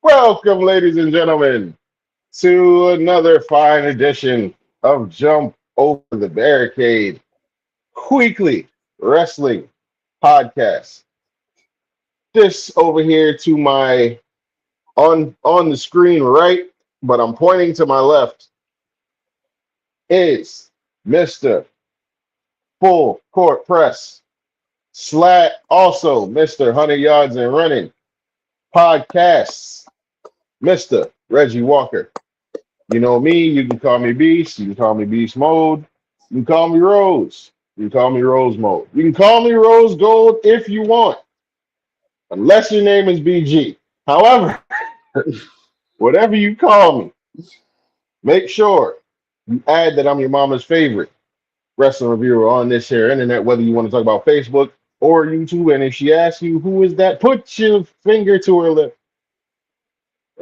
Welcome, ladies and gentlemen, to another fine edition of Jump Over the Barricade Weekly Wrestling Podcast. This over here to my on the screen right, but I'm pointing to my left, is Mr. Full Court Press. Slat also Mr. 100 Yards and Running Podcasts, Mr. Reggie Walker. You know me, you can call me Beast, you can call me Beast Mode, you can call me Rose, you can call me Rose Mode. You can call me Rose Gold if you want, unless your name is BG. However, whatever you call me, make sure you add that I'm your mama's favorite wrestling reviewer on this here internet, whether you want to talk about Facebook or YouTube. And if she asks you who is that, put your finger to her lip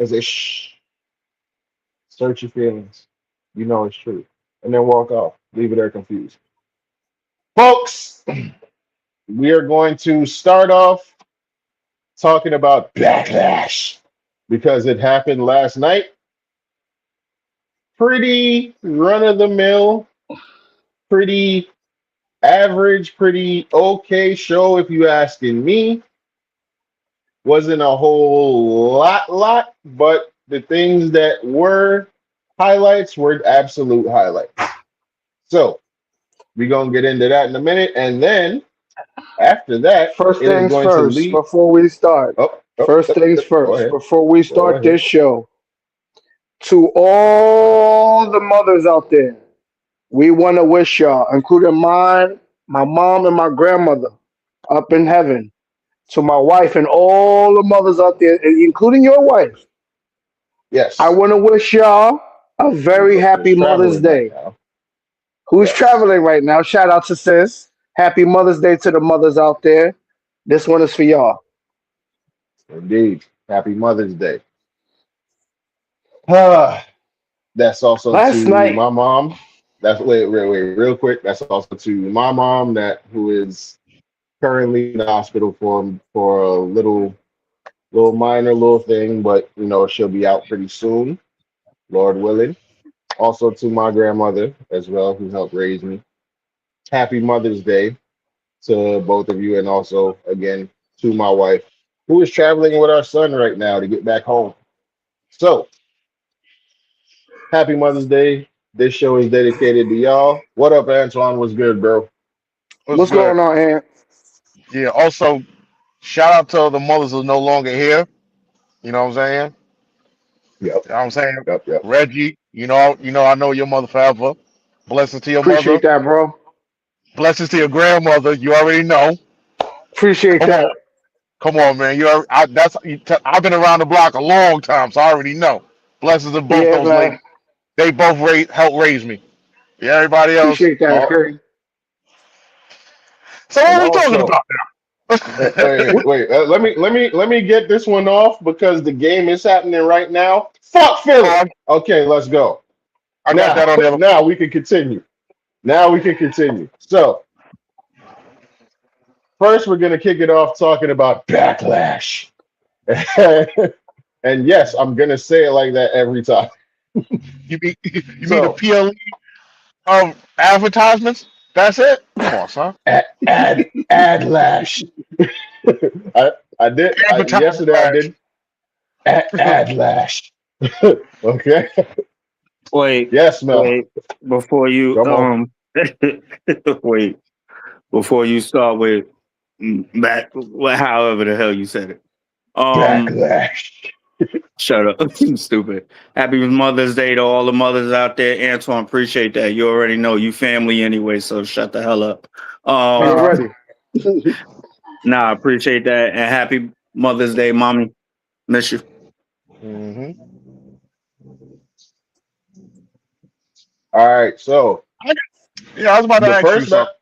as a shh. Search your feelings. You know it's true. And then walk off. Leave it there confused. Folks, we are going to start off talking about Backlash because it happened last night. Pretty run-of-the-mill, pretty average, pretty okay show if you asking me. Wasn't a whole lot, but the things that were highlights were absolute highlights. So we're gonna get into that in a minute, and then after that, First it is things going to first, lead. before we start. First things Go first, ahead. before we Go start ahead. this show, to all the mothers out there, we want to wish y'all, including mine, my mom, and my grandmother up in heaven, to my wife and all the mothers out there, including your wife. Yes. I want to wish y'all a very happy Who's Mother's traveling right Day. now? Who's Yes. traveling right now? Shout out to sis. Happy Mother's Day to the mothers out there. This one is for y'all. Indeed. Happy Mother's Day. That's also Last to night, my mom. That's wait, real quick. That's also to my mom that who is currently in the hospital for a little minor little thing, but she'll be out pretty soon, Lord willing. Also to my grandmother as well, who helped raise me. Happy Mother's Day to both of you, and also again to my wife, who is traveling with our son right now to get back home. So happy Mother's Day. This show is dedicated to y'all. What up, Antoine? What's good, bro? What's what's good? going on, Aunt? Yeah. Also, shout out to the mothers who's no longer here. You know what I'm saying? Yep, You know what I'm saying? yep. Reggie, I know your mother forever. Blessings to your mother. Appreciate that, bro. Blessings to your grandmother. You already know. Appreciate Come on, that. come on, man. I've been around the block a long time, so I already know. Blessings to both Yeah, those ladies. man. They both helped raise me. Yeah, everybody else. Appreciate that, Yeah. Curry. So what And are we talking also, about now? let me get this one off because the game is happening right now. Fuck oh, Philly. I, Okay, let's go. I got Now, that on the other. now we can continue. Now we can continue. So first, we're gonna kick it off talking about Backlash. And yes, I'm gonna say it like that every time. You mean the So PLE of advertisements? That's it. Come on, son. Adlash. I did Advertising yesterday. I flash. did Adlash. Okay. Wait, Yes, Mel. wait, before you Come on. wait, before you start with back, however the hell you said it. Um, Backlash. Shut up, you stupid. Happy Mother's Day to all the mothers out there. Antoine, appreciate that. You already know you family anyway, so shut the hell up. You Um, ready? nah, appreciate that, and happy Mother's Day, mommy. Miss you. hmm All right. So Yeah, I was about to the ask you first something.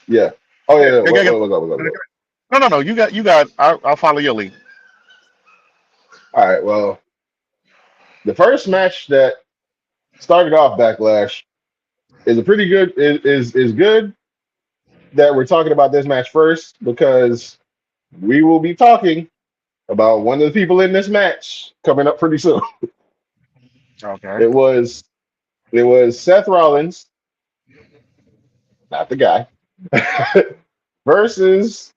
yeah. Oh yeah. Yeah, yeah, yeah. What's up? No. You got. I'll follow your lead. All right. Well, the first match that started off Backlash is a pretty good is good that we're talking about this match first because we will be talking about one of the people in this match coming up pretty soon. Okay. It was Seth Rollins, not the guy, versus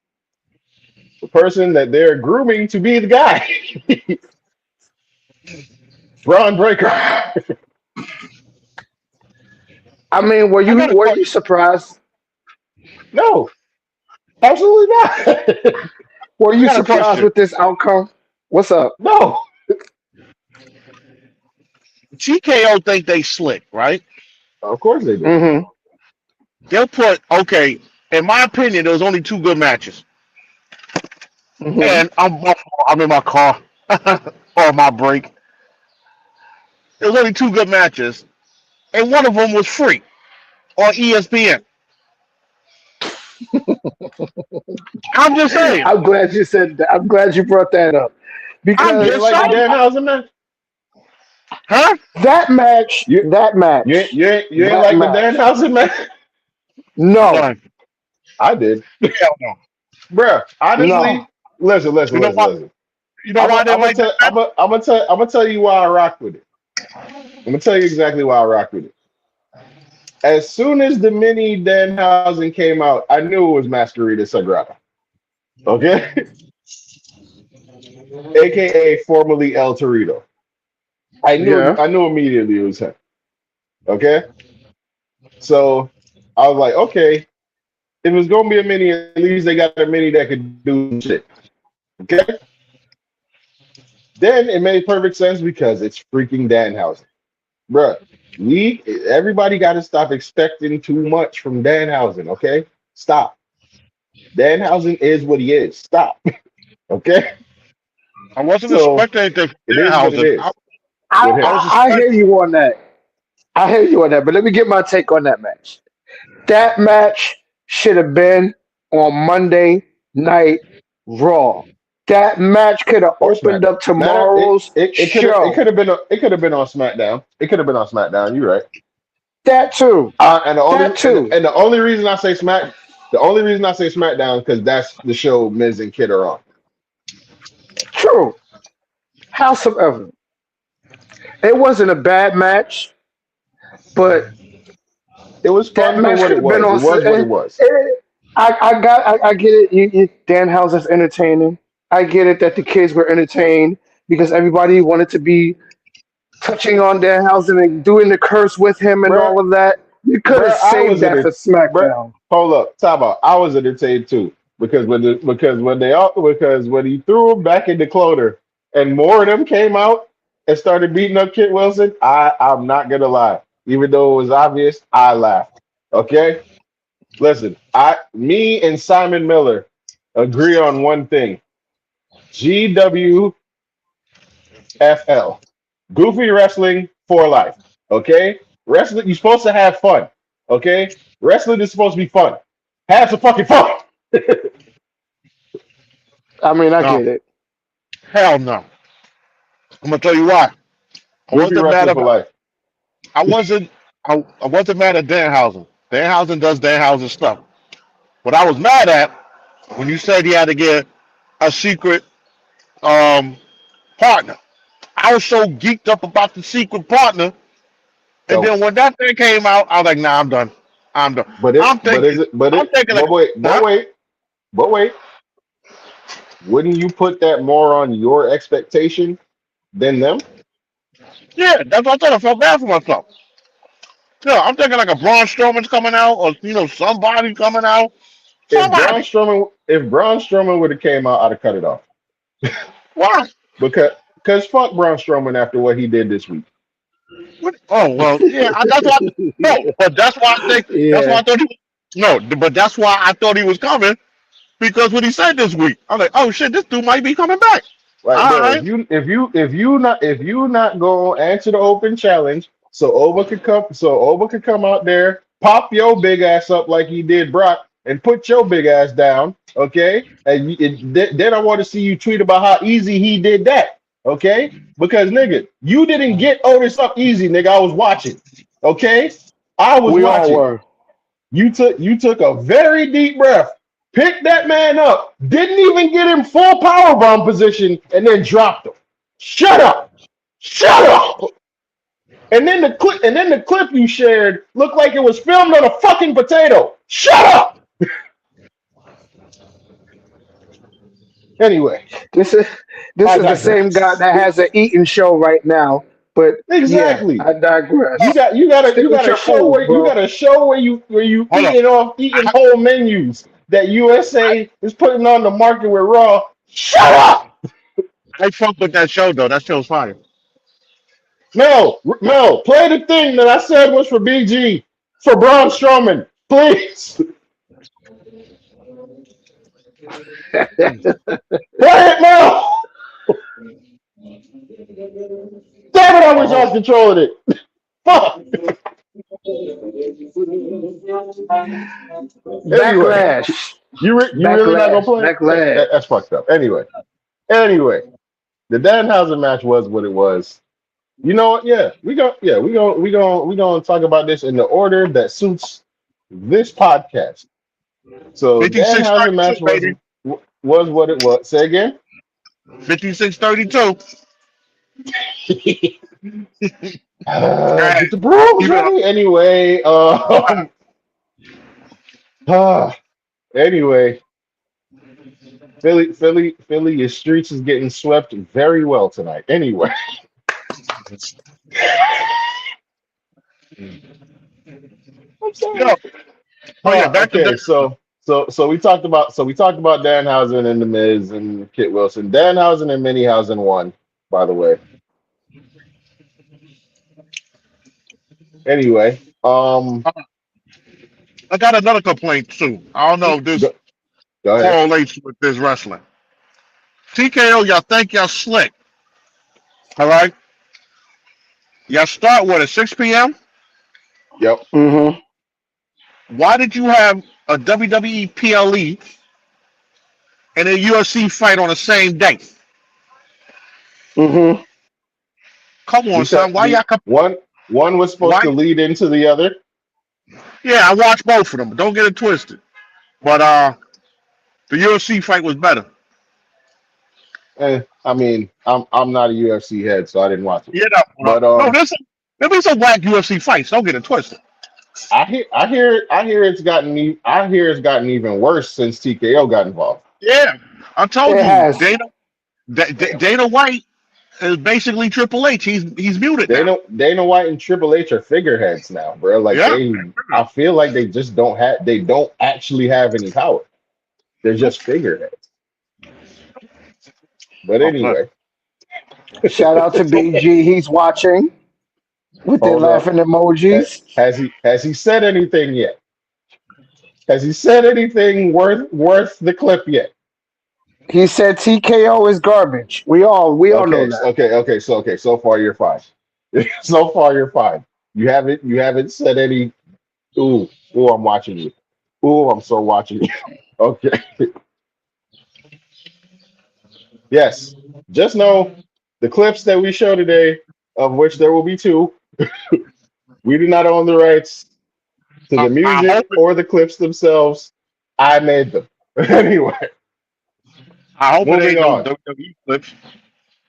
the person that they're grooming to be the guy, Braun Breaker. I mean, I got a were you question. surprised? No, absolutely not. Were I you got a surprised question. with this outcome? What's up? No, TKO think they slick, right? of course they do. Mm-hmm. They'll put okay. In my opinion, there was only two good matches, Mm-hmm. and I'm in my car or my break. There was only two good matches, and one of them was free on ESPN. I'm just saying. I'm glad you said that. I'm glad you brought that up I'm You ain't because just like the saying. Danhausen match? Huh? that match, You that match, you ain't that like the match. Danhausen match? No, Son, I did, hell no. bruh. no. Honestly, listen, You know why? listen. You know why I didn't like that match? I'm gonna tell you why I rock with it. I'm gonna tell you exactly why I rock with it. As soon as the mini Danhausen came out, I knew it was Masquerita Sagrada. Okay, aka formerly El Torito. Yeah. I knew immediately it was him. Okay, so I was like, okay, if it was gonna be a mini, at least they got a mini that could do shit. Okay, then it made perfect sense because it's freaking Danhausen, bruh. Everybody got to stop expecting too much from Danhausen. Okay, stop. Danhausen is what he is. Stop. Okay, I wasn't so expecting anything from it is what it Danhausen. is I, with I him. was I hear expecting. you on that. I hear you on that. But let me get my take on that match. That match should have been on Monday Night Raw. That match could have Or opened SmackDown. up Matter tomorrow's it show. could have been on SmackDown. It could have been on SmackDown. You're right. That too. That too. And the only reason I say SmackDown because that's the show Miz and Kid are on. True. Howsoever, it wasn't a bad match, but It was that fun for match what could it have been was. It on. was what it was. I get it. Danhausen's entertaining. I get it that the kids were entertained because everybody wanted to be touching on Danhausen and doing the curse with him and Bruh, all of that. You could have bruh, I saved was that for bruh, SmackDown. hold up, talk about. I was entertained too because when he threw him back into Cloder and more of them came out and started beating up Kit Wilson, I'm not gonna lie, even though it was obvious, I laughed. Okay, listen, me and Simon Miller agree on one thing: GWFL, Goofy Wrestling for life. Okay, wrestling, you're supposed to have fun. Okay, wrestling is supposed to be fun. Have some fucking fun. I mean, I No, get it. hell no. I'm gonna tell you why. I Goofy wasn't mad Wrestling for about. life. I wasn't. I wasn't mad at Danhausen. Danhausen does Danhausen stuff. What I was mad at when you said he had to get a secret um partner. I was so geeked up about the secret partner, and So, then when that thing came out, I was like, "Nah, I'm done. I'm done." I'm thinking. I'm thinking like, huh? but wait. Wouldn't you put that more on your expectation than them? Yeah, that's what I thought. I felt bad for myself. Yeah, I'm thinking like a Braun Strowman's coming out, or somebody coming out. Somebody. If Braun Strowman would have came out, I'd have cut it off Why? because fuck Braun Strowman after what he did this week. What? Oh well, yeah. That's why. No, but that's why I think. That's why Yeah. I thought he. No, but that's why I thought he was coming because what he said this week, I'm like, oh shit, this dude might be coming back. Like, All bro, right. if you not gonna answer the open challenge, so Oba could come out there, pop your big ass up like he did Brock, and put your big ass down, okay? And then I want to see you tweet about how easy he did that, okay? Because nigga, you didn't get Otis up easy, nigga. I was watching, okay? I was We all watching. were. You took a very deep breath picked that man up, didn't even get him full powerbomb position, and then dropped him. Shut up! Shut up! And then the clip you shared looked like it was filmed on a fucking potato. Shut up! Anyway, This is the same guy that has an eating show right now. But exactly. Yeah, I digress. You gotta Stick with your show food, you bro. gotta show where you Hold eating whole menus that USA is putting on the market with Raw. Shut up! I fuck with that show though. That show's fire. Mel, play the thing that I said was for BG for Braun Strowman, please. Play it, Mel. Damn it! I wish I was controlling it. Fuck. Anyway, Backlash. you really not gonna play? Backlash. That's fucked up. Anyway, the Danhausen match was what it was. You know what? Yeah, we gonna talk about this in the order that suits this podcast. So 56-32, Danhausen match baby. was what it was. Say again. 56-32. Get the brooms ready. Anyway, anyway, Philly, your streets is getting swept very well tonight. Anyway. I'm sorry. Yo. Oh yeah, back okay, to so we talked about Danhausen and the Miz and Kit Wilson. Danhausen and Minihausen won, by the way. Anyway, I got another complaint too. I don't know if this go ahead. correlates with this wrestling. TKO, y'all think y'all slick. All right. Y'all start what at 6 p.m. Yep. Mm-hmm. Why did you have a WWE PLE and a UFC fight on the same day? Mm-hmm. Come on, son. Why y'all one was supposed to lead into the other? Yeah, I watched both of them. Don't get it twisted. But the UFC fight was better. I mean, I'm not a UFC head, so I didn't watch it. Yeah, but no, there's been some black UFC fights. Don't get it twisted. I hear it's gotten even worse since TKO got involved. Yeah, I told It you, has. Dana White is basically Triple H. He's muted now. Dana White and Triple H are figureheads now, bro. Like I feel like they just don't actually have any power. They're just figureheads. But anyway, shout out to BG. He's watching with the laughing emojis. Has he said anything yet? Has he said anything worth the clip yet? He said TKO is garbage. We all know that. Okay. So far you're fine. So far you're fine. You haven't said any. Ooh, I'm watching you. Ooh, I'm so watching you. Okay. Yes. Just know the clips that we show today, of which there will be 2, we do not own the rights to the music or the clips themselves. I made them. Anyway. I hope it ain't on. no WWE clips.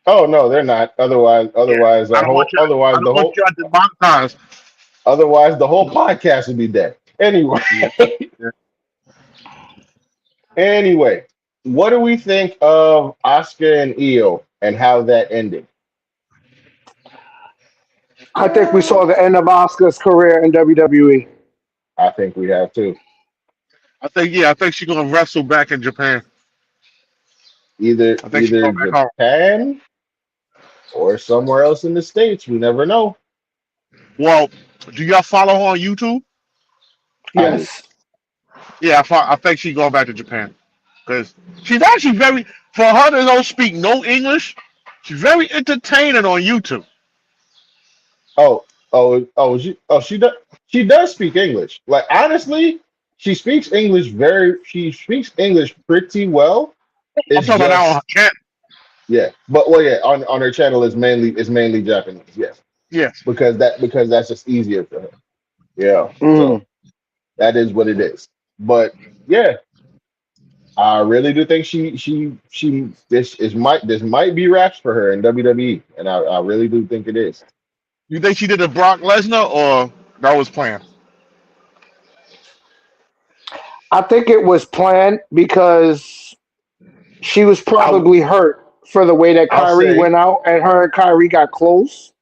Oh no, they're not. Otherwise, the whole podcast would be dead. Anyway. Anyway, what do we think of Oscar and Io and how that ended? I think we saw the end of Oscar's career in WWE. I think we have too. I think she's gonna wrestle back in Japan. Either Japan or somewhere else in the States. We never know. Well, do y'all follow her on YouTube? Yes. Yeah, I think she's going back to Japan because she's actually for her that don't speak no English, she's very entertaining on YouTube. She does speak English. Like honestly, she speaks English pretty well. I'm talking about on her channel. Yeah, but on her channel is mainly Japanese. Yes. Yes. Because that's just easier for her. Yeah. So that is what it is. But yeah, I really do think this might be raps for her in WWE, and I really do think it is. You think she did a Brock Lesnar or that was planned? I think it was planned because she was I probably hurt for the way that I'll Kyrie say went out and her and Kyrie got close.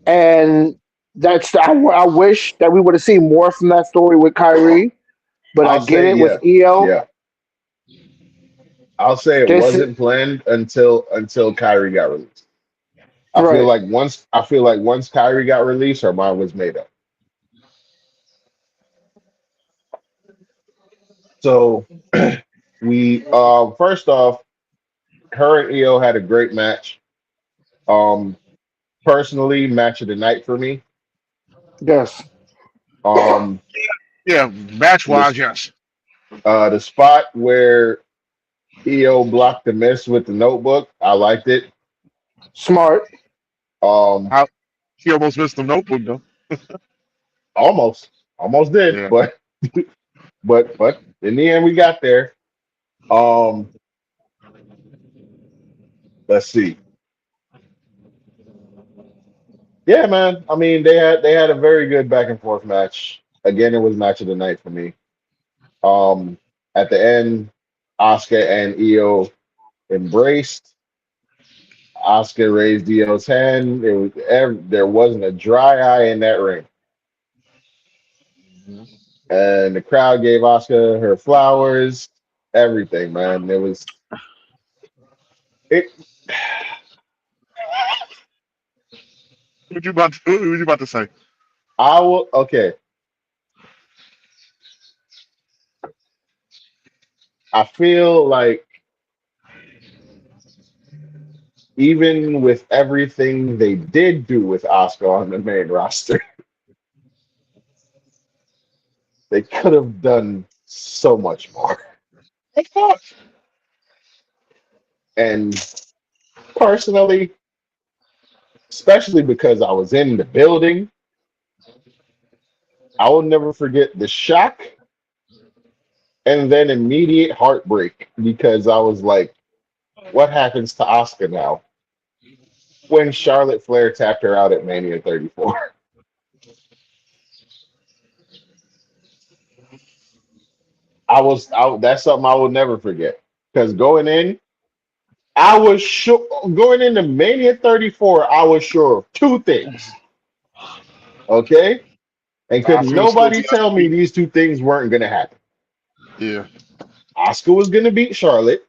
And I wish that we would have seen more from that story with Kyrie, but I I'll get say it with yeah, EO. yeah. I'll say it This is wasn't planned until Kyrie got released. right. I feel like once Kyrie got released, her mind was made up. So we first off, her and EO had a great match. Um, personally, match of the night for me. Yes. Um, Yeah, match wise, this yes. the spot where EO blocked the miss with the notebook, I liked it. Smart. Um, How she almost missed the notebook though. almost, almost did, Yeah. but in the end, we got there. Um, let's see. Yeah, man. I mean, they had a very good back and forth match. Again, it was match of the night for me. Um, at the end, Oscar and EO embraced. Oscar raised EO's hand. There wasn't a dry eye in that ring, and the crowd gave Oscar her flowers. Everything, man. It. What you about to say? I will. Okay, I feel like even with everything they did do with Oscar on the main roster, they could have done so much more. Of course. And personally, especially because I was in the building, I will never forget the shock and then immediate heartbreak because I was like, what happens to Oscar now? When Charlotte Flair tapped her out at Mania 34. That's something I will never forget. Because I was sure going into Mania 34, I was sure of two things. Okay? And could I feel so nobody tell me blessed. these two things weren't gonna happen? Yeah. Oscar was gonna beat Charlotte,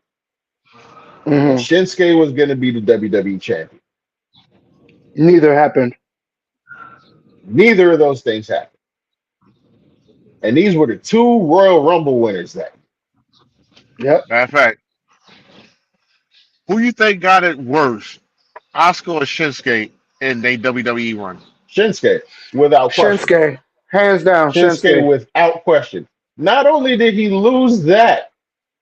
and Hmm. Shinsuke was gonna be the WWE champion. Neither happened. Neither of those things happened. And these were the two Royal Rumble winners that Yep. Matter of fact, who you think got it worse, Oscar or Shinsuke in their WWE run? Shinsuke, without question. Shinsuke. Hands down, Shinsuke, Shinsuke. without question. Not only did he lose that,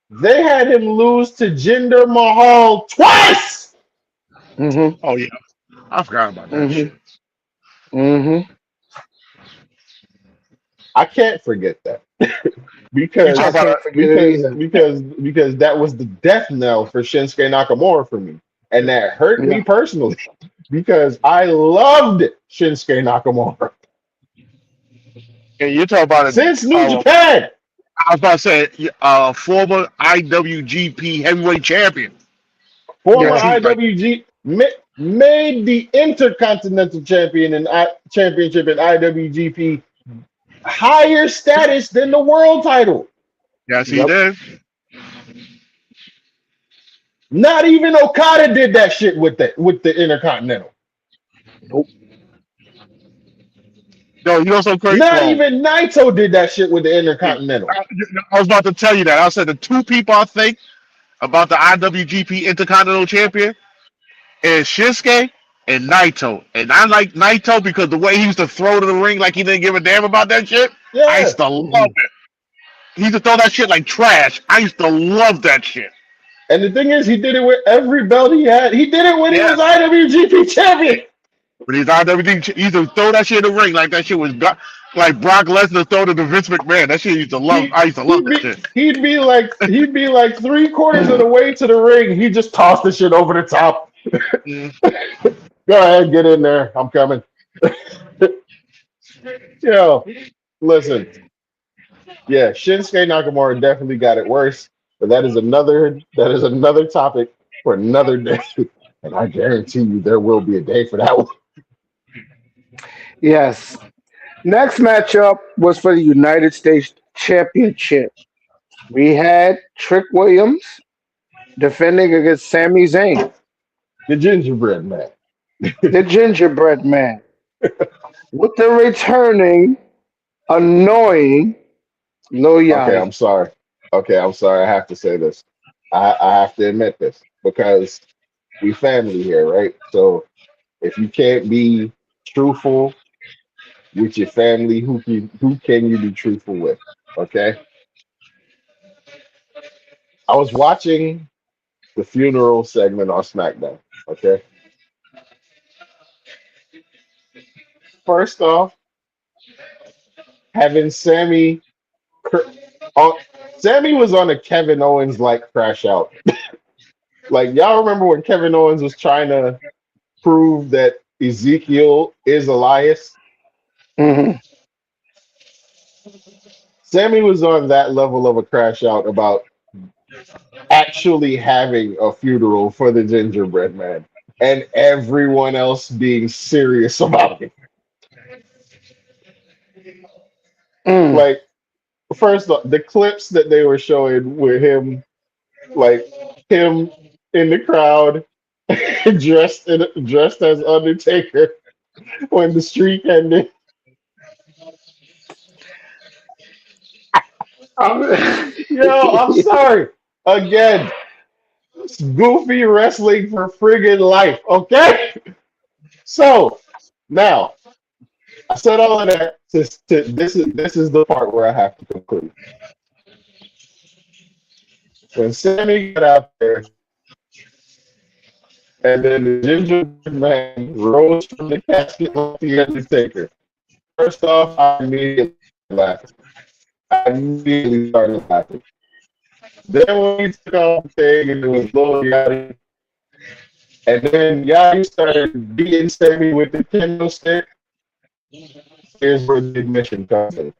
they had him lose to Jinder Mahal twice. Hmm. Oh yeah, I forgot about that Hmm. shit. Hmm. I can't forget that You talk I because about can't forget it either. that was the death knell for Shinsuke Nakamura for me, and that hurt Yeah. me personally because I loved Shinsuke Nakamura and you talk about it. since New Japan. I was about to say, former IWGP Heavyweight Champion. Former That Yeah. you like, IWG made the Intercontinental Champion and Championship in IWGP higher status than the world title. yes, he Yep. did. Not even Okada did that shit with the Intercontinental. Nope. No, you know so crazy. Not Well, even Naito did that shit with the Intercontinental. I was about to tell you that. I said the two people I think about the IWGP Intercontinental Champion is Shinsuke and Naito. And I like Naito because the way he used to throw to the ring like he didn't give a damn about that shit. I Yeah. used to love Hmm. it. He used to throw that shit like trash. I used to love that shit. And the thing is, he did it with every belt he had. He did it when he Yeah. was IWGP champion. But he's IWGP, he used to throw that shit in the ring like that shit was like Brock Lesnar throwing to Vince McMahon. That shit used to love. He I used to love that shit. he'd be like 3/4 of the way to the ring. He just tossed the shit over the top. Mm. Go ahead, get in there. I'm coming. Yo, listen. Yeah, Shinsuke Nakamura definitely got it worse, but that is another topic for another day. And I guarantee you there will be a day for that one. Yes. Next matchup was for the United States Championship. We had Trick Williams defending against Sami Zayn, The gingerbread man. the gingerbread man, with the returning, annoying Lil Okay, Yachty. I'm sorry. Okay, I'm sorry. I have to say this. I have to admit this because we family here, right? So if you can't be truthful with your family, who can you be truthful with? Okay. I was watching the funeral segment on SmackDown. Okay. First off, having cr- on, Sammy was on a Kevin Owens like crash out. Like y'all remember when Kevin Owens was trying to prove that Ezekiel is Elias? Hmm. Sammy was on that level of a crash out about actually having a funeral for the gingerbread man and everyone else being serious about it. Mm. Like, first off, the clips that they were showing with him, like him in the crowd, dressed as Undertaker when the streak ended. Yo, I'm sorry. Again, it's goofy wrestling for friggin' life, okay? So now I said all of that. This is the part where I have to conclude. When Sammy got out there, and then the gingerbread man rose from the casket like the Undertaker. First off, I immediately laughed. I immediately started laughing. Then when he took off the thing and it was Lil Yachty, and then Yachty started beating Sammy with the kendo stick, here's where the admission comes in.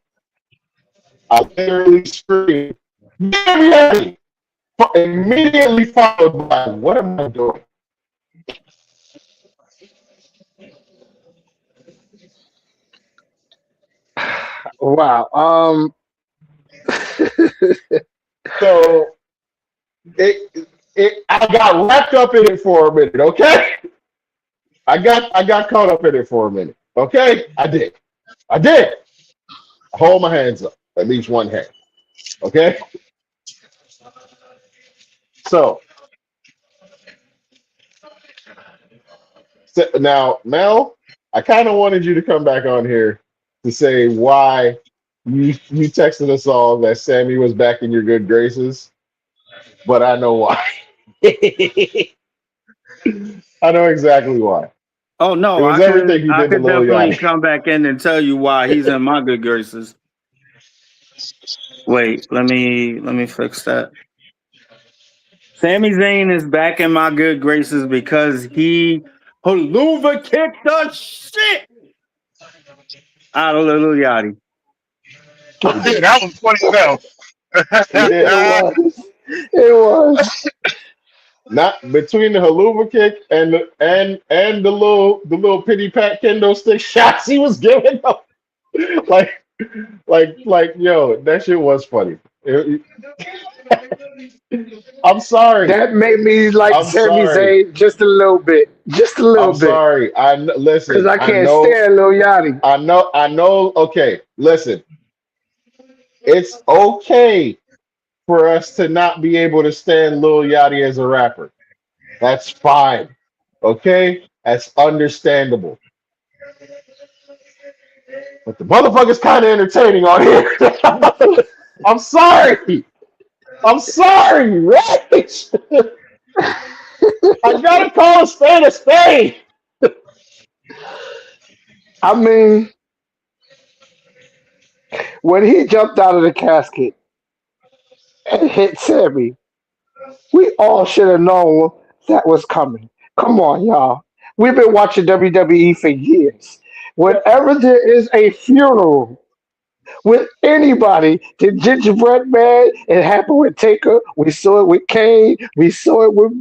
I literally screamed, Yachty! Immediately followed by, what am I doing? Wow. So I got wrapped up in it for a minute, okay? I got caught up in it for a minute. Okay? I did. I did. I hold my hands up. At least one hand. Okay? So, now, Mel, I kind of wanted you to come back on here to say why you texted us all that Sammy was back in your good graces, but I know why. I know exactly why. Oh It no, was I everything could he I did to could Lil definitely Yachty. come back in and tell you why he's in my good graces. Wait, let me fix that. Sami Zayn is back in my good graces because he haluva kicked the shit out of Little Yachty. He Yeah, did. that was funny as hell. He did. It was. It was. Not between the haluva kick and the little pity pat kendo stick shots he was giving up. like yo, that shit was funny. I'm sorry. That made me like I'm Sami sorry. Zayn just a little bit. Just a I'm little bit. sorry. Because Listen. I I can't know. stand Lil Yachty. I know. Okay, listen. It's okay for us to not be able to stand Lil Yachty as a rapper. That's fine. Okay, that's understandable. But the motherfucker's kind of entertaining on here. I'm sorry. I'm sorry, Rich. I gotta call a spade a spade. I mean, when he jumped out of the casket and hit Sammy, we all should have known that was coming. Come on, y'all. We've been watching WWE for years. Whenever there is a funeral with anybody, the gingerbread man, it happened with Taker. We saw it with Kane. We saw it with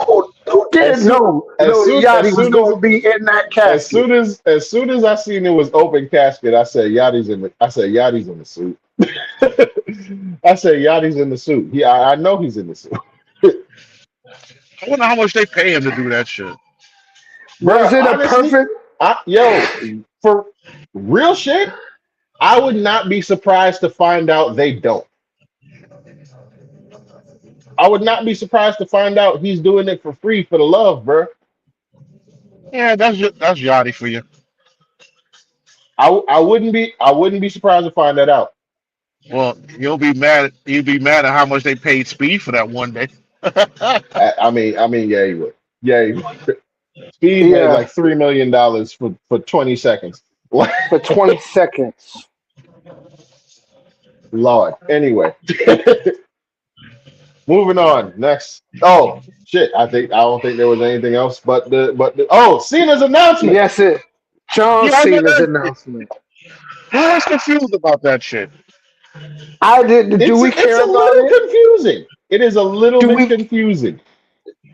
who As didn't soon know as soon as Yachty was soon as going to be in that as casket. soon as soon as I seen it was open casket, I said Yachty's in the suit. I said Yachty's in the suit. Yeah, I know he's in the suit. I wonder how much they pay him to do that shit. Was Bruh, it a honestly, perfect? for real shit, I would not be surprised to find out they don't. I would not be surprised to find out he's doing it for free for the love, bruh. Yeah, that's Yachty for you. I wouldn't be surprised to find that out. Well, you'll be mad. You'll be mad at how much they paid Speed for that one day. I mean, yeah, he would. Yeah, he would. Speed made Yeah, like $3 million for 20 seconds. for 20 seconds. Lord. Anyway, moving on. Next. Oh shit! I don't think there was anything else, but Cena's announcement. Yes, it. John Yeah, I know Cena's that. announcement. I was confused about that shit. I did. Do we It's care a about little it? confusing. It is a little Do bit we confusing.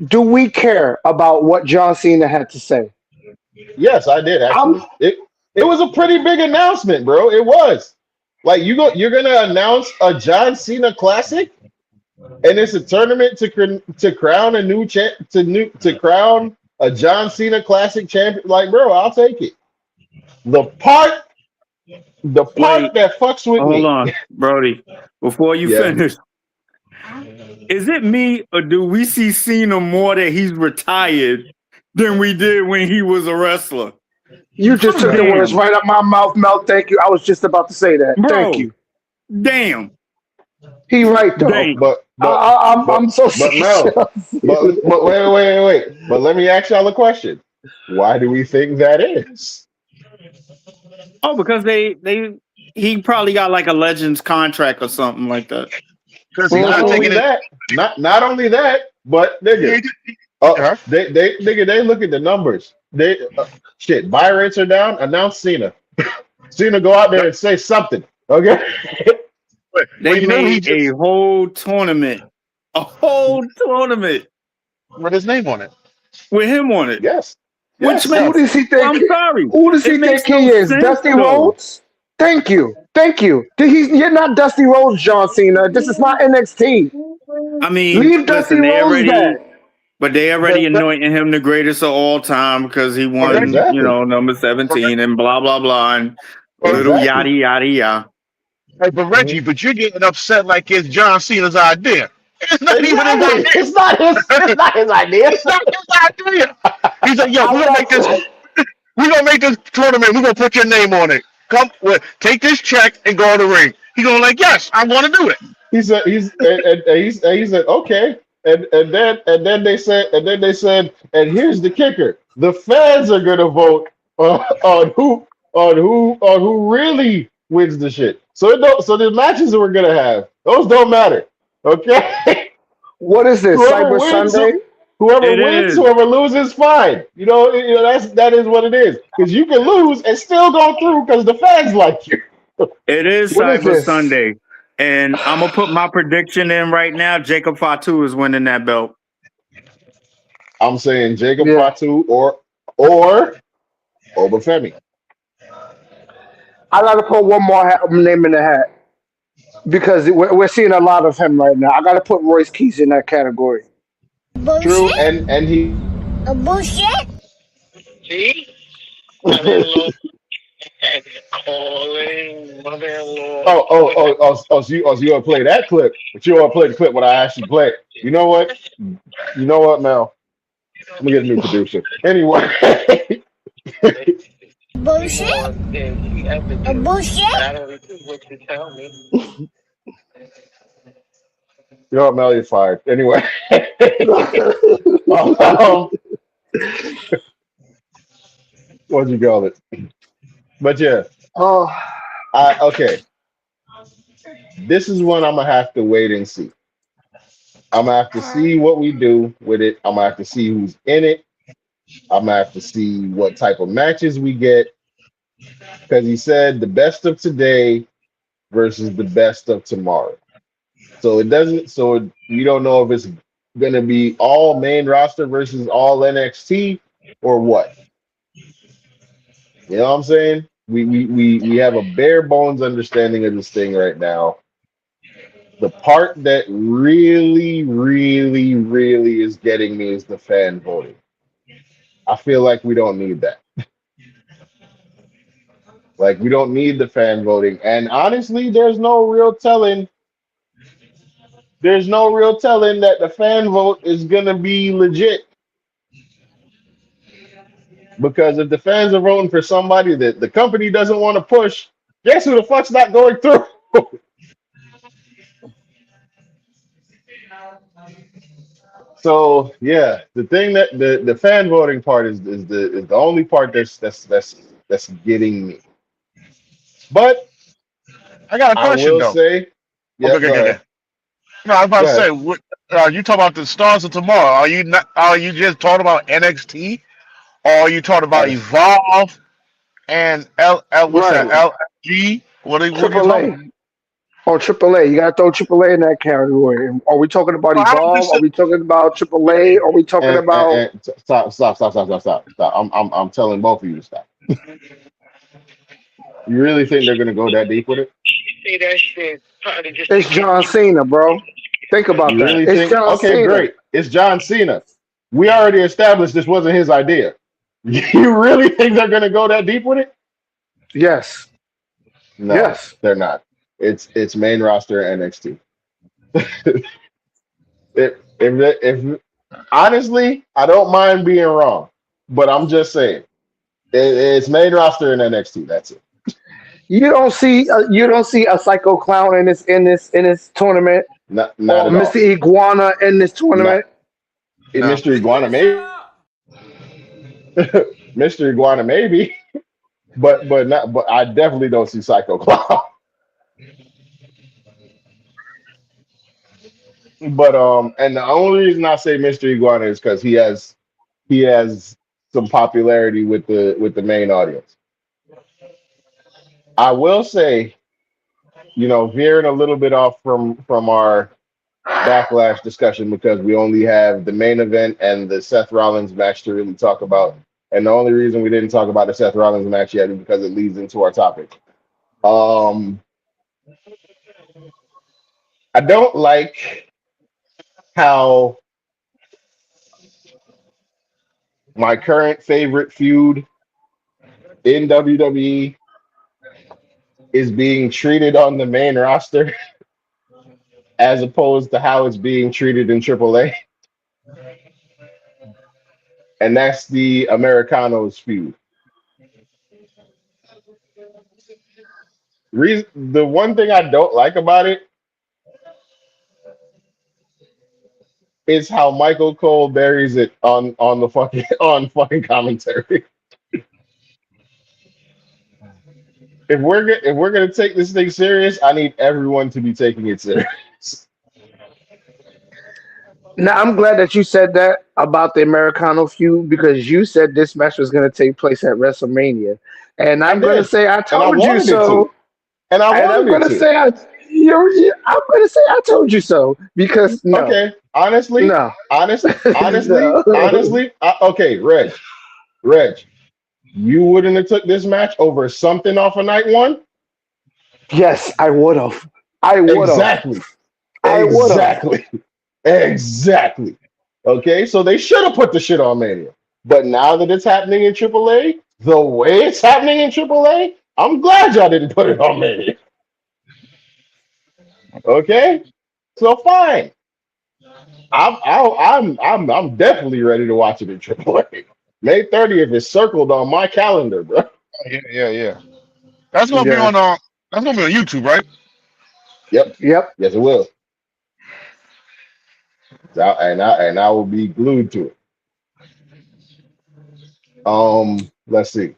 do we care about what John Cena had to say? Yes, I did I'm actually. It was a pretty big announcement, bro. It was. Like you're gonna announce a John Cena Classic, and it's a tournament to crown a new to crown a John Cena Classic champion. Like, bro, I'll take it. The part the part Wait, that fucks with hold me, on, Brody. Before you yeah. finish, is it me or do we see Cena more that he's retired than we did when he was a wrestler? You just took the words Damn, right out my mouth, Mel. Thank you. I was just about to say that. Thank bro. you. Damn, He right though. damn. I'm so But Mel, but wait. But let me ask y'all a question. Why do we think that is? Oh, because he probably got like a Legends contract or something like that. Because he's Not not Mhm. only taking it. that, not only that, but nigga, Huh? they look at the numbers. Shit, buy rates are down. Announce Cena. Cena go out there and say something. Okay. They You know he made a just whole tournament, wrote his name on it. with him on it, Yes. which Yes. Who makes. does he think? I'm sorry, Who does it he think makes no he is? sense Dusty though. Rhodes? Thank you. Thank you. You're not Dusty Rhodes, John Cena. This is not NXT. I mean, Leave Dusty listen, Rhodes there. they already But anointing him the greatest of all time because he won, Reggie, Exactly. number 17 and blah blah blah and but, little Exactly. yada yada yada. Mhm. but you're getting upset like it's John Cena's idea. It's not even his Exactly. idea. It's not his. It's not his idea. It's not his idea. He's like, yo, I'm not saying. we're gonna make this tournament. We're gonna put your name on it. Take this check and go in the ring. He's gonna like, yes, I want to do it. He said he said okay, and then they said, and here's the kicker: the fans are gonna vote on who really wins the shit. So the matches that we're gonna have, those don't matter. Okay, What is this? whoever Cyber wins, Sunday? It is. whoever loses, fine. That is what it is. Because you can lose and still go through because the fans like you. It is What is Cyber this? Sunday, and I'm gonna put my prediction in right now. Jacob Fatu is winning that belt. I'm saying Jacob Yeah. Fatu or Obafemi. I gotta put one more name in the hat because we're seeing a lot of him right now. I gotta put Royce Keys in that category. True, Bullshit? and he. Bullshit? See? Mother-in-law calling mother-in-law. So you want to play that clip, but you want to play the clip when I actually play it. You know what? Mel? Let me get a new producer. Anyway, Bullshit? Bullshit? I don't repeat what you tell me. you know what, Mel? You're fired. Anyway, um, what you call it? But yeah, Oh, Okay. This is one I'm gonna have to wait and see. I'm gonna have to see what we do with it. I'm gonna have to see who's in it. I'm gonna have to see what type of matches we get because he said the best of today versus the best of tomorrow. So it doesn't. So we don't know if it's gonna be all main roster versus all NXT or what. You know what I'm saying? We have a bare bones understanding of this thing right now. The part that really, really, really is getting me is the fan voting. I feel like we don't need that. Like we don't need the fan voting. And honestly, there's no real telling that the fan vote is gonna be legit. Because if the fans are voting for somebody that the company doesn't want to push, guess who the fuck's not going through? So yeah, the thing that the fan voting part is the only part that's getting me. But I got a I question will though. say, Okay, yeah, okay, go okay, okay. ahead. No, I was about Go to say, ahead. what you talking about the stars of tomorrow? Are you not? Are you just talking about NXT, or are you talking about Honest. Evolve and what's that? Right. LG? What are you Triple talking? A. Oh, Triple A. You gotta throw Triple A in that category. Are we talking about No, I don't Evolve? Are consider. we talking about Triple A? Are we talking about And stop. I'm telling both of you to stop. You really think they're gonna go that deep with it? See that shit probably just to it's get John Cena, bro? Think about You that. really It's think? John Okay, Cena. great. It's John Cena. We already established this wasn't his idea. You really think they're gonna go that deep with it? Yes. No, Yes. they're not. It's main roster NXT. If honestly, I don't mind being wrong, but I'm just saying it's main roster and NXT. That's it. You don't see a psycho clown in this tournament Not or at Mr. all. Iguana in this Not tournament. No. Mystery Iguana, maybe. Mystery Iguana, maybe. But not. But I definitely don't see Psycho Clown. But and the only reason I say Mystery Iguana is because he has some popularity with the main audience. I will say, veering a little bit off from our backlash discussion because we only have the main event and the Seth Rollins match to really talk about. And the only reason we didn't talk about the Seth Rollins match yet is because it leads into our topic. Um, I don't like how my current favorite feud in WWE is being treated on the main roster as opposed to how it's being treated in AAA, and that's the Americanos feud. The one thing I don't like about it is how Michael Cole buries it on the fucking on fucking commentary. If we're gonna take this thing serious, I need everyone to be taking it serious. Now I'm glad that you said that about the Americano feud because you said this match was going to take place at WrestleMania, and I I'm going to did, say I and I told you wanted it to, so, and I and I'm wanted going it to to. say I'm going to say I told you so because no, Okay, honestly, no, no. honestly, okay, Reg, you wouldn't have took this match over something off of night one. Yes, I would have. I would have. Exactly, I would have. exactly, exactly. Okay, so they should have put the shit on Mania. But now that it's happening in AAA, the way it's happening in AAA, I'm glad y'all didn't put it on Mania. Okay, so fine. I'm definitely ready to watch it in AAA. May 30th is circled on my calendar, bro. Yeah, yeah, yeah. That's gonna be Yeah. on. That's gonna be on YouTube, right? Yep, Yep. yes it will. And I will be glued to it. Let's see.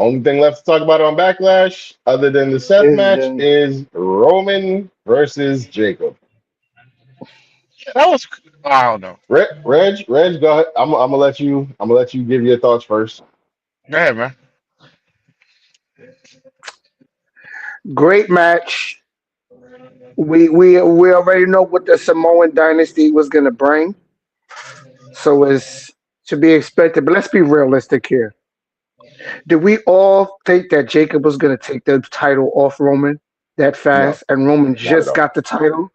Only thing left to talk about on Backlash, other than the Seth Is match, is Roman versus Jacob. That was I don't know. Reg, go ahead. I'm gonna let you. I'm gonna let you give your thoughts first. Go ahead, man. great match. We already know what the Samoan dynasty was gonna bring, so it's to be expected. But let's be realistic here. Did we all think that Jacob was gonna take the title off Roman that No, fast, and Roman not at just all. got the title?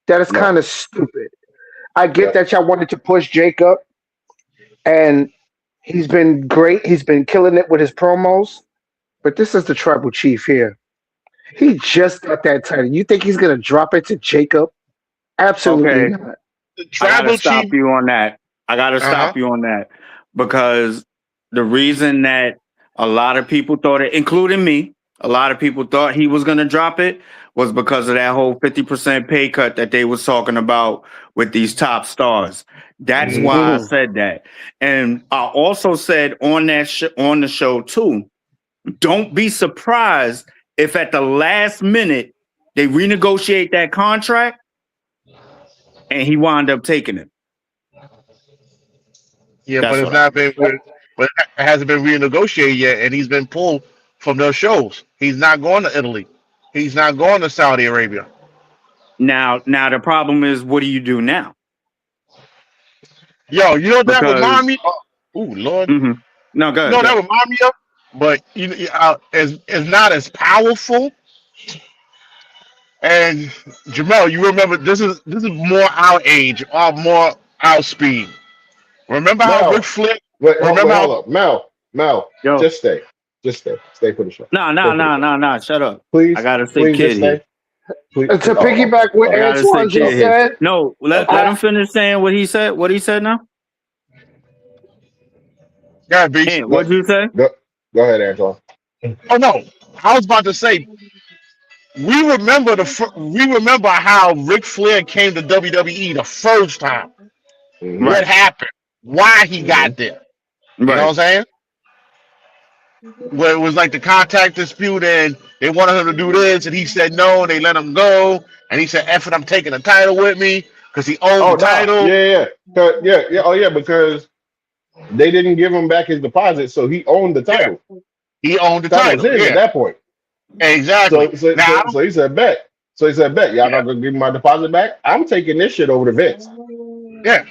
That is No. kind of stupid. I get Yep. that y'all wanted to push Jacob, and he's been great. He's been killing it with his promos. But this is the tribal chief here. He just got that title. You think he's gonna drop it to Jacob? Absolutely Okay, not. The I gotta tribal stop chief. you on that. I gotta Uh huh. stop you on that because the reason that a lot of people thought it, including me, a lot of people thought he was gonna drop it was because of that whole 50% pay cut that they was talking about with these top stars. That's Hmm. why I Mhm. said that. And I also said on that on the show too, don't be surprised if at the last minute they renegotiate that contract and he wound up taking it. Yeah, but That's it's what I not been. But it hasn't been renegotiated yet, and he's been pulled from those shows. He's not going to Italy. He's not going to Saudi Arabia. now the problem is what do you do now? Yo, you know what that Because remind me? Oh, Lord. mhm. No, You know good, what that good. remind me of? But it's not as powerful. And Jamel, you remember this is more our age, or more our speed. Remember how Ric Mel, Flair? wait, Remember how? hold up. Mel, Yo, just stay. Just stay. Stay for the show. no, Stay no, for the no, show. no, no. Shut up. I Please, gotta say please kid just here. stay. Please. To Oh, okay. piggyback what I gotta say Antoine just kid Okay. here. said, No, let Okay. him finish saying what he said. What he said now? Yeah, beast. And Go, what'd you say? go, go ahead, Antoine. Oh no, I was about to say we remember how Ric Flair came to WWE the first time. Hmm. What Right, happened? Why he Hmm. got there? You know what right. I'm saying? Where it was like the contact dispute, and they wanted him to do this, and he said no, and they let him go, and he said, "F it, I'm taking the title with me," because he owned Oh the no, title. yeah. Oh yeah, because they didn't give him back his deposit, so he owned the Yeah, title. he owned the Title was title. his at Yeah, that point. exactly. So so Now I so, don't. so he said bet. So he said bet. Y'all Yeah, not gonna give me my deposit back. I'm taking this shit over to Vince. yeah.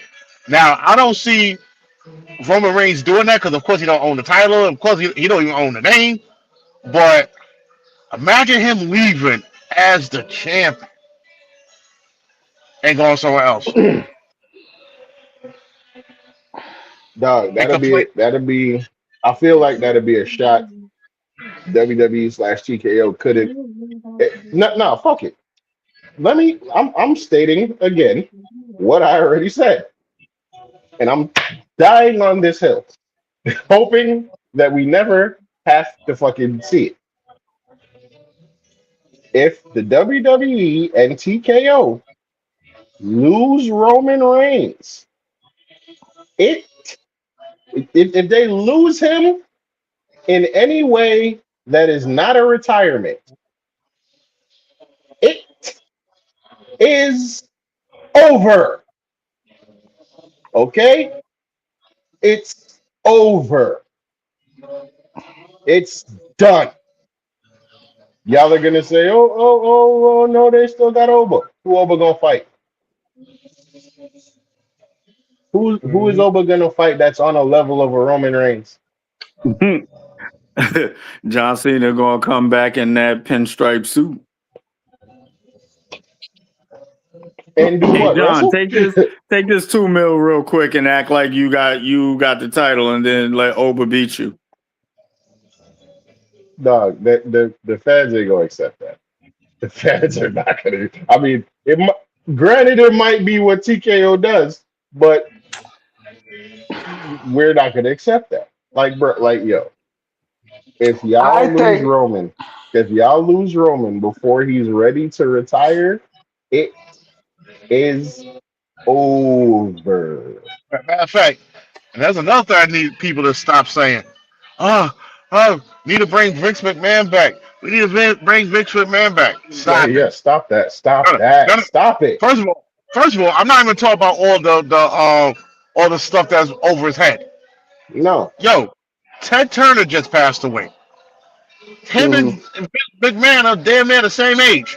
Now I don't see Roman Reigns doing that because, of course, he don't own the title. Of course, he don't even own the name. But imagine him leaving as the champ and going somewhere else Dog, and complain. that'll be. I feel like that'll be a shot WWE slash TKO could have. No, fuck it. I'm stating again what I already said, and I'm dying on this hill, hoping that we never have to fucking see it. If the WWE and TKO lose Roman Reigns, it if they lose him in any way that is not a retirement, it is over. Okay? It's over. It's done. Y'all are gonna say, oh, no, they still got Oba. Who Oba gonna fight? Who is Mhm. Oba gonna fight that's on a level of a Roman Reigns? John Cena gonna come back in that pinstripe suit. And do Hey what? John, Wrestle? take this 2 mil real quick and act like you got the title and then let Oba beat you. Dog, the fans ain't gonna accept that. The fans are not gonna. I mean, granted, it might be what TKO does, but we're not gonna accept that. Like, bro, like, yo, if I y'all lose think Roman, if y'all lose Roman before he's ready to retire, it is over. Matter of fact, and that's another thing I need people to stop saying. Oh, oh, Need to bring Vince McMahon back. We need to bring Vince McMahon back. Yeah, Stop it. yeah, stop that. Stop Gotta- that. gotta- Stop it. First of all, I'm not even talking about all the stuff that's over his head. No. Yo, Ted Turner just passed away. Him and Mhm. Vince McMahon are damn near the same age.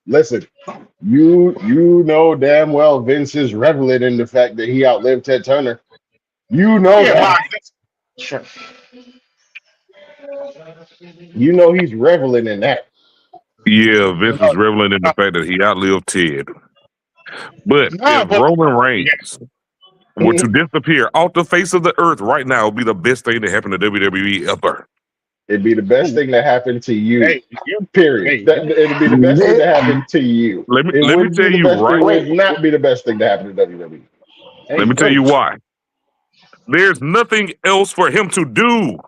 Listen, you know damn well Vince is reveling in the fact that he outlived Ted Turner. You know Yeah, that. Sure. You know he's reveling in that. Yeah, Vince is reveling in the fact that he outlived Ted. But Nah, if but Roman yeah, Reigns were to disappear off the face of the earth right now, it would be the best thing to happen to WWE ever. It'd be the best thing that happened to you. hey, you, Period. hey, It'd be the best thing that happened to you. Let me It would tell be the you best thing. right. It would not be the best thing to happen to WWE. hey, Let me tell yo, you why. There's nothing else for him to do.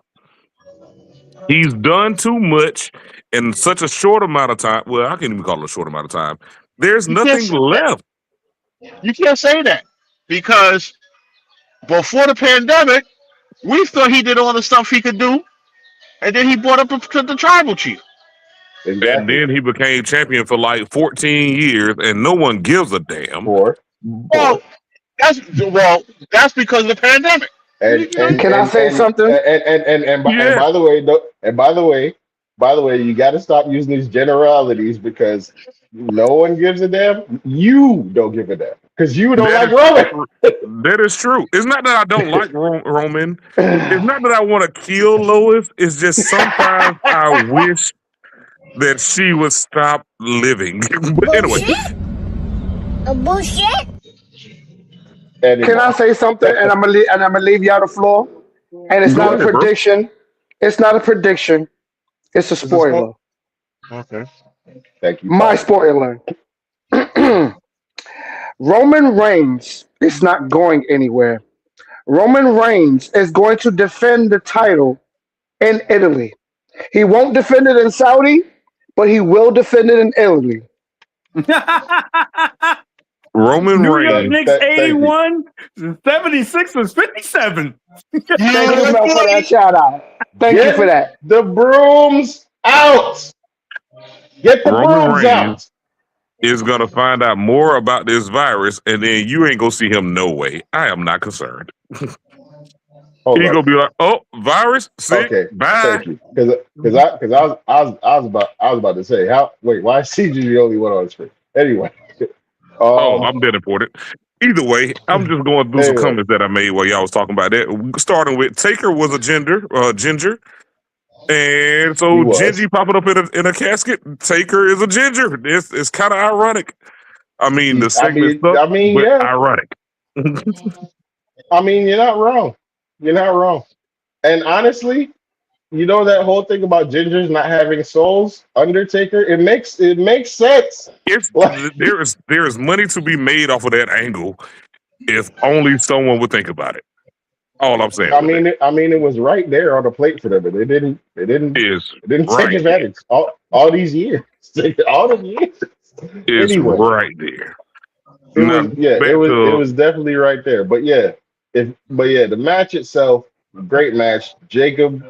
He's done too much in such a short amount of time. Well, I can't even call it a short amount of time. There's you can't nothing say that. left. You can't say that because before the pandemic, we thought he did all the stuff he could do, and then he brought up to the tribal chief. And Exactly. then he became champion for like 14 years, and no one gives a damn. Four. Well, that's because of the pandemic. Can I say something? And Yeah. by the way, you got to stop using these generalities because no one gives a damn. You don't give a damn because you don't like Roman. That is true. It's not that I don't like Roman. It's not that I want to kill Lois. It's just sometimes I wish that she would stop living. But anyway, Bullshit. Can I say something? And I'm gonna leave y'all the floor. And it's go not a ahead, bro. prediction. It's not a prediction. It's a spoiler. Okay. Thank you. My spoiler. Roman Reigns is not going anywhere. Roman Reigns is going to defend the title in Italy. He won't defend it in Saudi, but he will defend it in Italy. Roman New York Reigns. Knicks Thank you. 81, 76 was 57. Thank you, Mel, for that shout out. Thank you for that. The brooms out. Get the Roman brooms Reigns out. is gonna find out more about this virus, and then you ain't gonna see him no way. I am not concerned. Hold He up. gonna be like, "Oh, virus, sick, Okay, bye." thank you. Because I was about to say why is CG the only one on the screen? Anyway. Oh, I'm dead important. Either way, I'm just going through some Anyway. comments that I made while y'all was talking about that. Starting with Taker was a ginger, and so He was. Gingy popping up in a casket. Taker is a ginger. It's kind of ironic. I mean, the segment sucks, but yeah. ironic. I mean, you're not wrong. You're not wrong. And honestly, you know that whole thing about gingers not having souls, Undertaker, it makes sense. There is money to be made off of that angle if only someone would think about it. All I'm saying. I mean, it was right there on the plate for them, but they didn't Is take right advantage all these years. All the years. is Anyway. right there. It was definitely right there. But yeah, the match itself, great match. Jacob,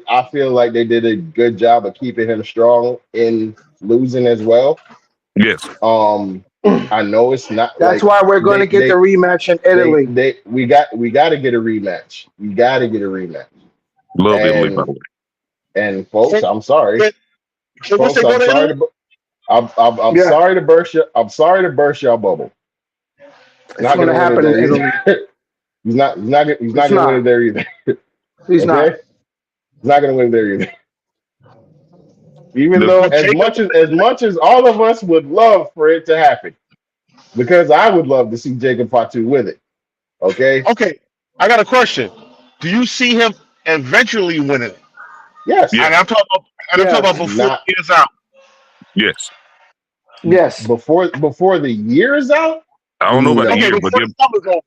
I feel like they did a good job of keeping him strong in losing as well. Yes. I know it's not. That's why we're going to get the rematch in Italy. We got to get a rematch. We got to get a rematch. Love Italy, by the way. And folks, I'm sorry. So Folks, what's I'm sorry to. I'm sorry to burst your. I'm sorry to burst your bubble. It's going to happen in Italy. He's not going to win it there either. He's not. He's not going to win there either. Even though as much as all of us would love for it to happen, because I would love to see Jacob Fatu with it. Okay. Okay. I got a question. Do you see him eventually winning it? Yes. And I'm talking about before the year's out. Yes. Yes. Before the year's out? I don't know about the year, before but the summer's over.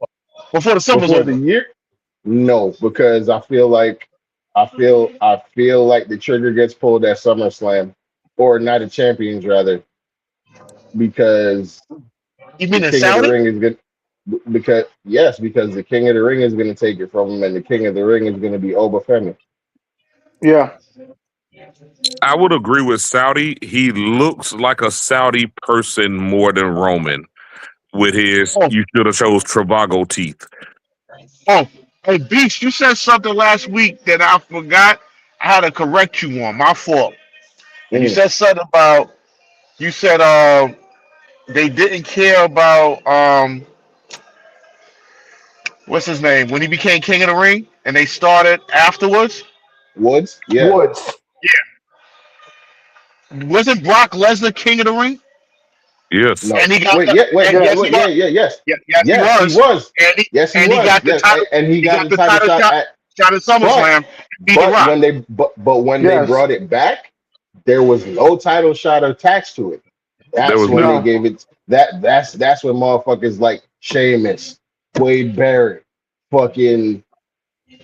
Before the summer's over. The year? No, because I feel like the trigger gets pulled at SummerSlam or Night of Champions rather, because you mean the in King Saudi? of the Ring is good. because the King of the Ring is going to take it from him, and the King of the Ring is going to be Oba Femi. Yeah. I would agree with Saudi. He looks like a Saudi person more than Roman with his, Oh, you should have chose Travago teeth. oh, hey, Beast, you said something last week that I forgot. I had to correct you on. My fault. You Mm. said something about you said they didn't care about what's his name when he became King of the Ring and they started afterwards. Woods, yeah, Woods. Wasn't Brock Lesnar King of the Ring? Yes. no, And he got wait, the yeah, wait, and yeah, yes he wait, yeah, was. yeah, yes, He yes, he was. was, And he yes, he and he was, got the yes, title. and he He got got the the title title shot shot at, shot at but SummerSlam and beat The but Rock. when they Yes. brought it back, there was no title shot attached to it. There That's was when not. they No. gave it. That's when motherfuckers like Sheamus, Wade Barrett, fucking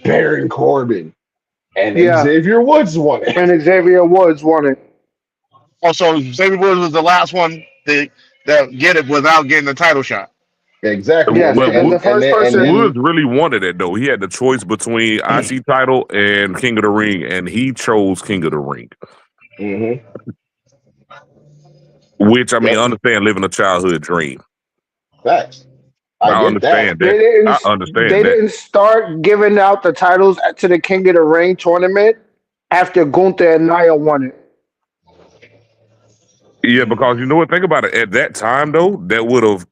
Baron Corbin, and Yeah. Xavier Woods won it. And Xavier Woods won it. Also, Xavier Woods was the last one that get it without getting the title shot. Exactly, Yes. But And the first Woods person. really wanted it though. He had the choice between IC title and King of the Ring, and he chose King of the Ring. Mm-hmm. Which I mean, Yep, understand living a childhood dream. facts. I I get that. understand They that. didn't. I understand They that. didn't start giving out the titles to the King of the Ring tournament after Gunther and Nia won it. Yeah, because you know what? Think about it. At that time, though, that would have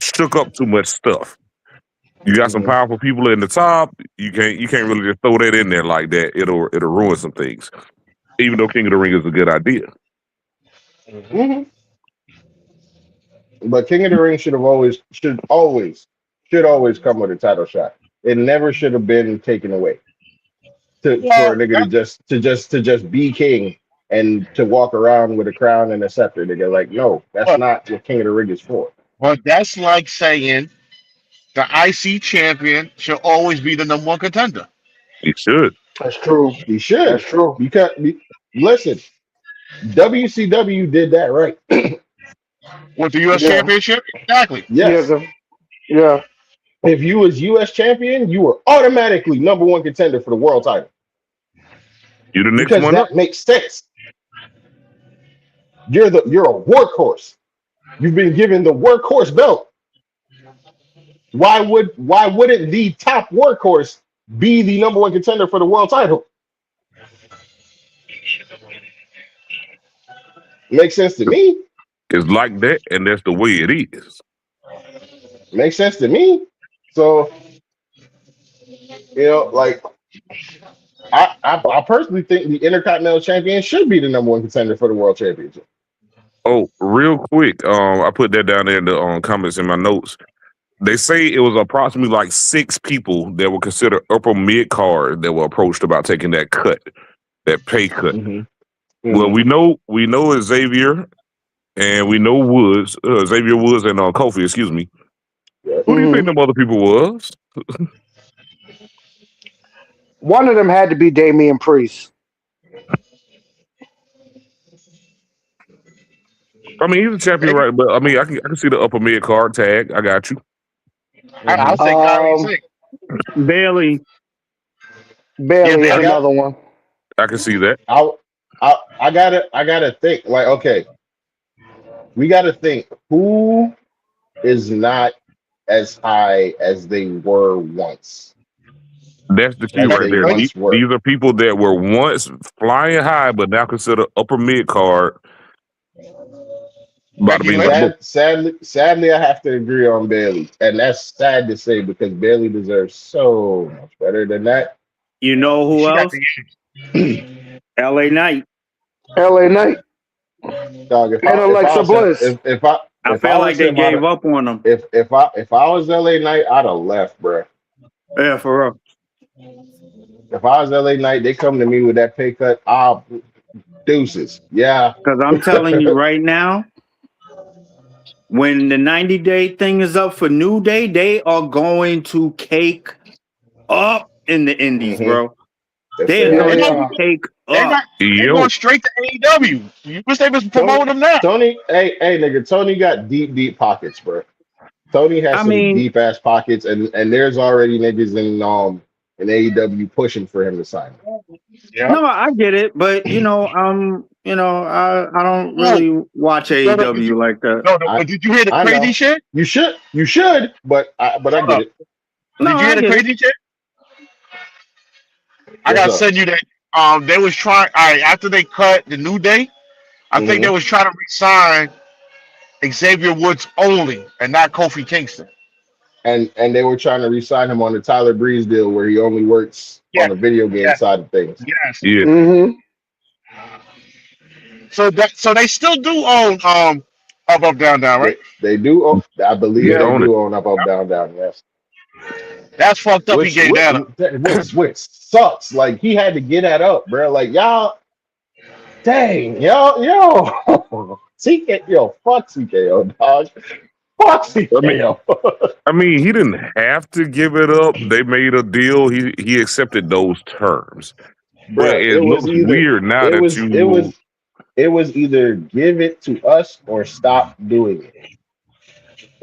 shook up too much stuff. You got some Mm-hmm. powerful people in the top. You can't really just throw that in there like that. It'll ruin some things. Even though King of the Ring is a good idea. Mm-hmm. But King of the Ring should always come with a title shot. It never should have been taken away. For a Well, nigga to just be king and to walk around with a crown and a scepter. Nigga, like, no, that's but, not what King of the Ring is for. but that's like saying the IC champion should always be the number one contender. He should. That's true. He That's should. true. Because listen, WCW did that right. With the US Yeah. championship? Exactly. Yeah. Yes. Yeah. If you was US champion, you were automatically number one contender for the world title. You the next Because one up? that makes sense. You're a workhorse. You've been given the workhorse belt. Why wouldn't the top workhorse be the number one contender for the world title? Makes sense to me. It's like that, and that's the way it is. Makes sense to me. So, like I personally think the Intercontinental Champion should be the number one contender for the World Championship. Oh, real quick, I put that down there in the comments in my notes. They say it was approximately like 6 people that were considered upper mid card that were approached about taking that cut, that pay cut. Mm-hmm. Well, we know Xavier, and we know Woods, Xavier Woods and Kofi. Excuse me. Yeah. Who do you think them other people was? One of them had to be Damian Priest. I mean, he's a champion, Maybe. right? But I mean, I can see the upper mid card tag. I got you. I'll say Kyrie Um, Singh. Bailey. Bailey is Yeah, another one. I can see that. I gotta think. Like, okay, we gotta think who is not as high as they were once. That's the key As right they there. once were. These are people that were once flying high, but now considered upper mid card. About to be like, Sadly, I have to agree on Bailey, and that's sad to say because Bailey deserves so much better than that. You know who She got else? the LA Knight. LA Knight. Dog, if And I, Alexa if Bliss. I, if I, I if feel I like was they him, gave up on him. if I was LA Knight, I'd have left, bro. Yeah, for real. If I was LA Knight, they come to me with that pay cut. Deuces. Yeah. Because I'm telling you right now, when the 90-day thing is up for New Day, they are going to cake up in the Indies, bro. They are going to cake up. They're going straight to AEW. You wish they was promoting them now. Tony, hey, nigga, Tony got deep pockets, bro. Tony has I some mean, deep ass pockets, and there's already niggas in AEW pushing for him to sign. Yeah. no, I get it, but I don't No, really watch no, did AEW you, like that. no, I but did you hear the I crazy know shit? you should, but I Hold get up. it. No, Did you I hear the get it. crazy shit? I What's gotta up? send you that. They was trying. All right, after they cut the New Day, I think Hmm. they was trying to resign Xavier Woods only, and not Kofi Kingston. And they were trying to re-sign him on the Tyler Breeze deal, where he only works on Yes, the video game yes, side of things. yes. Yeah, Mm-hmm. So they still do own up down down, right? They do. I believe he Yeah. they owned it. do own up down down. Yes. That's fucked up. He Which gave which that up. which sucks. Like he had to get that up, bro. Like y'all, dang, yo, CK, fuck CKO, dog. Fuck I mean, CKO. he didn't have to give it up. They made a deal. He accepted those terms. But Bro, it looks weird now it that was it you was it was either give it to us or stop doing it.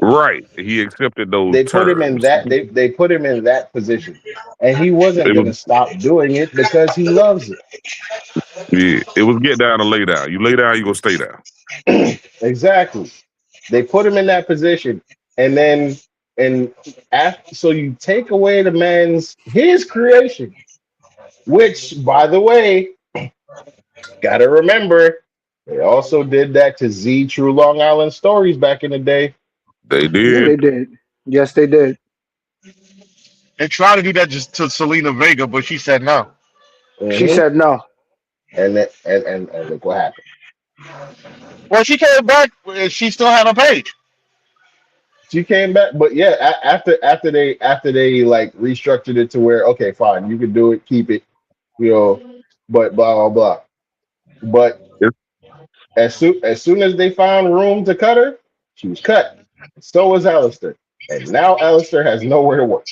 right. He accepted those They put him in terms. they put him in that position, and he wasn't It gonna was stop doing it because he loves yeah. It was get down and lay down. You lay down, you gonna stay down. it. Exactly. They put him in that position, and then and after, so you take away the man's his creation, which by the way, gotta remember, they also did that to Z True Long Island Stories back in the day. They Yeah, did. they did. Yes, they did. They tried to do that just to Selena Vega, but she said no. She Hmm. said no. And look what happened. Well, she came back. She still had a page. She came back, but yeah, after they like restructured it to where okay, fine, you can do it, keep it, but blah blah blah. But It's as soon as they found room to cut her, she was cut. So was Alistair, and now Alistair has nowhere to work.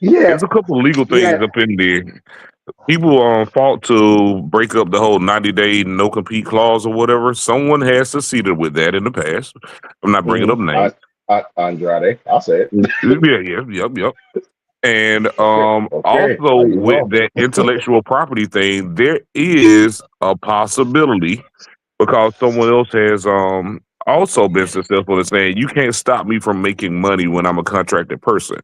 Yeah. it's a couple legal things Yeah. up in there. People fought to break up the whole 90-day no compete clause or whatever. Someone has succeeded with that in the past. I'm not bringing up names. Andrade, I'll say it. Yeah, yep. And Okay, okay, also how you with know? that intellectual property thing, there is a possibility because someone else has also been successful in saying you can't stop me from making money when I'm a contracted person.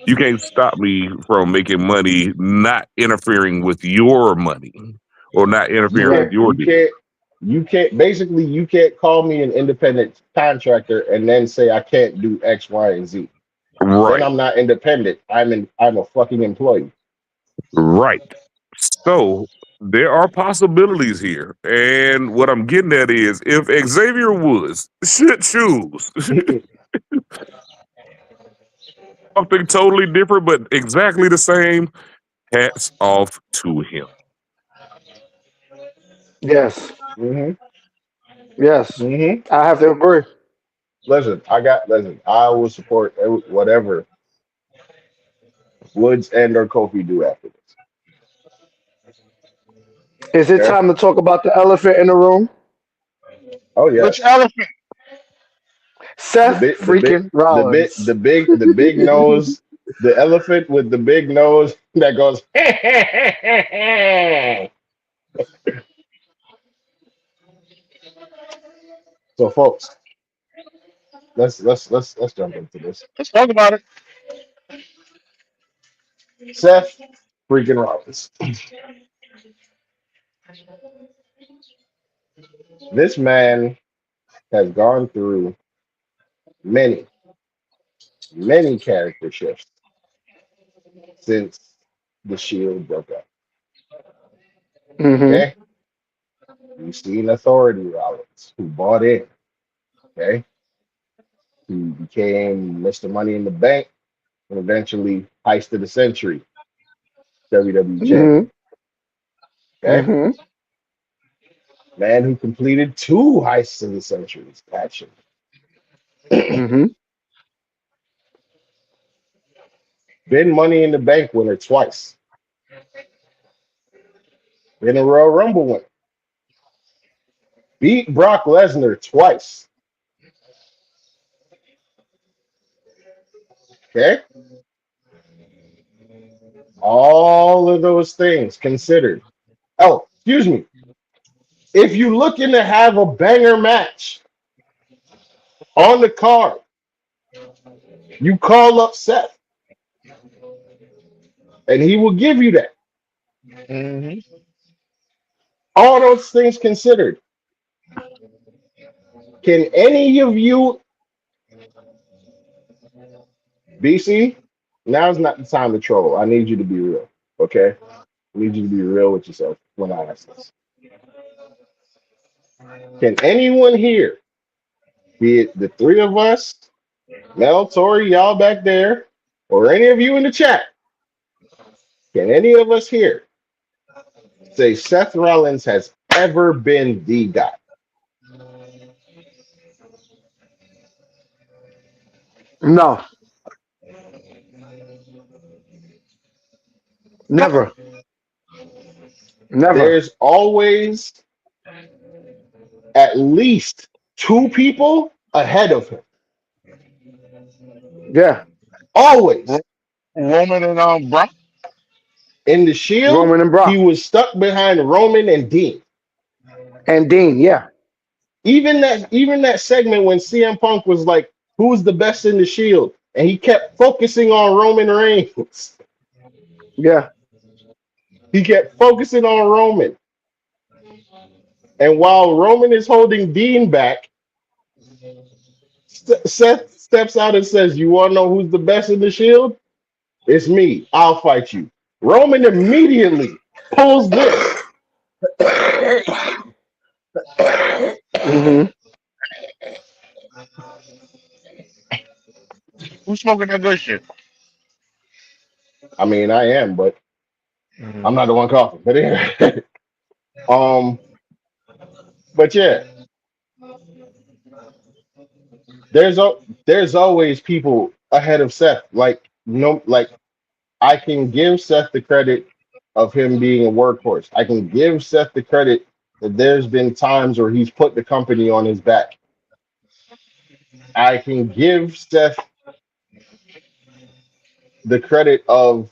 You can't stop me from making money not interfering with your money or not You interfering with Right. can't, your you deal. can't, you can't. Basically, you can't call me an independent contractor and then say I can't do X, Y, and Z. Then Right, I'm not independent. I'm a fucking employee. right. So there are possibilities here. And what I'm getting at is if Xavier Woods should choose something totally different but exactly the same, hats off to him. Yes. Hmm. Yes. Hmm. I have to agree. Listen. I will support whatever Woods and or Kofi do after this. Is it Okay. time to talk about the elephant in the room? Oh Which yes. elephant? The Seth big, the big, freaking Rollins. the big nose, the elephant with the big nose that goes. So, folks, let's jump into this. Let's talk about it. Seth freaking Rollins. This man has gone through many, many character shifts since the Shield broke up. Mm-hmm. Okay, we've seen Authority Rollins who bought in. Okay, who became Mr. Money in the Bank and eventually Heist of the Century WWE Mm-hmm. champion. Okay, Mm-hmm. man who completed two Heists of the Centuries. Action. Mm-hmm. Been Money in the Bank winner twice. Been a Royal Rumble winner. Beat Brock Lesnar twice. Okay? All of those things considered. Oh, excuse me. If you're looking to have a banger match on the card, you call up Seth and he will give you that. Mm-hmm. All those things considered, can any of you, BC, now's not the time to troll. I need you to be real. Okay? I need you to be real with yourself when I ask this. Can anyone here, be it the three of us, Mel, Tori, y'all back there, or any of you in the chat, can any of us here say Seth Rollins has ever been the guy? No, never, never. There's always at least two people ahead of him. Yeah, Always. Roman and Brock. In the Shield, Roman and he Brock was stuck behind Roman and Dean. and Dean. Yeah, Even that segment when CM Punk was like, "Who's the best in the Shield?" and he kept focusing on Roman Reigns. yeah, He kept focusing on Roman. And while Roman is holding Dean back, Seth steps out and says, "You want to know who's the best in the Shield? It's me. I'll fight you." Roman immediately pulls this. hmm Who's smoking that good shit? I mean, I am, but I'm Mm-hmm. not the one coughing. But anyway, um, but yeah, there's there's always people ahead of Seth. Like no, like I can give Seth the credit of him being a workhorse. I can give Seth the credit that there's been times where he's put the company on his back. I can give Seth the credit of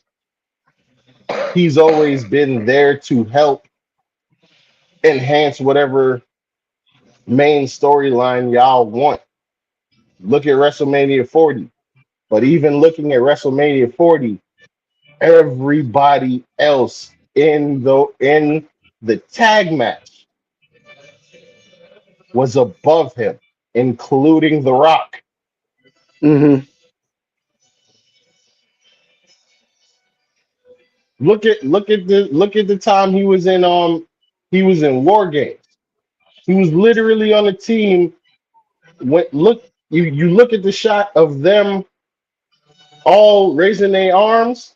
he's always been there to help enhance whatever main storyline y'all want. Look at WrestleMania 40. But even looking at WrestleMania 40, everybody else in the tag match was above him, including The Rock. hmm Look at the time he was in War Games. He was literally on a team. You look at the shot of them all raising their arms.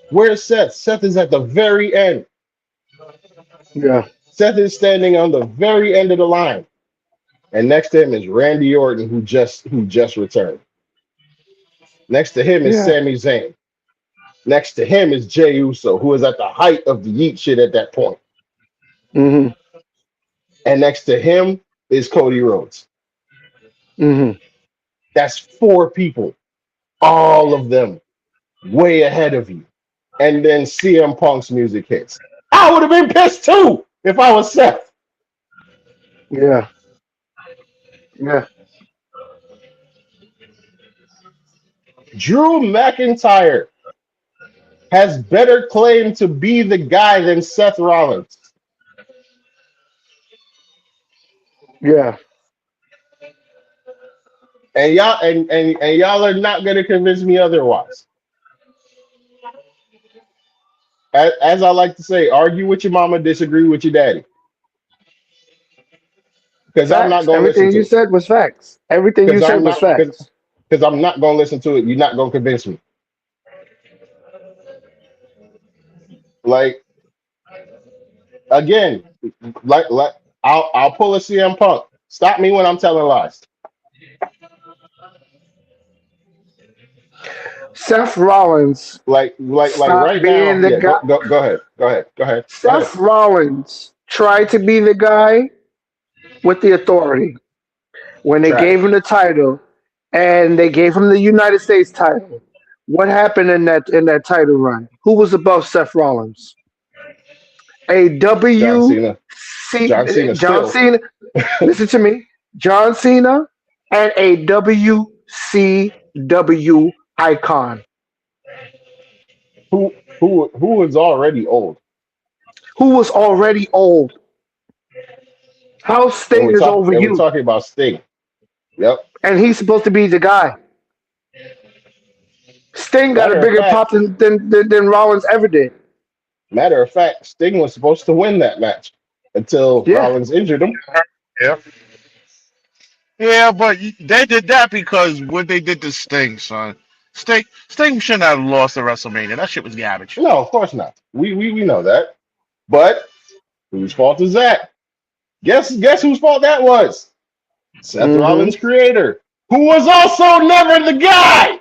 Where's Seth? Seth is at the very end. yeah, Seth is standing on the very end of the line. And next to him is Randy Orton, who just returned. Next to him is yeah, Sami Zayn. Next to him is Jey Uso, who is at the height of the Yeet shit at that point. hmm And next to him is Cody Rhodes. hmm That's four people, all of them way ahead of you. And then CM Punk's music hits. I would have been pissed too if I was Seth. yeah, yeah. Drew McIntyre has better claim to be the guy than Seth Rollins. Yeah. And y'all are not gonna convince me otherwise. As I like to say, argue with your mama, disagree with your daddy. Because I'm not Facts. gonna listen Everything to you it. said was facts. Everything you Because said I'm was not facts. because I'm not gonna listen to it. You're not gonna convince me. Like again, like I'll pull a CM Punk. Stop me when I'm telling lies. Seth Rollins Like stopped right now. being the Yeah, guy. go ahead. Go ahead. Seth Rollins tried to be the guy with the authority. When they gave Trash. him the title, and they gave him the United States title. What happened in that title run? Who was above Seth Rollins? A John W Cena. C John Cena John still. Cena. Listen to me, John Cena, and a WCW icon Who is already old. who was already old. How And Sting is over we're you, talking about Sting. Yep. and he's supposed to be the guy. Sting got a Matter of bigger pop fact, than Rollins ever did. Sting was supposed to win that match until Yeah, Rollins injured him. Yeah. Yeah, but they did that because what they did to Sting, son. Sting shouldn't have lost the WrestleMania. That shit was garbage. No, of course not. We know that. But whose fault is that? Guess whose fault that was? Seth hmm Rollins' creator, who was also never the guy.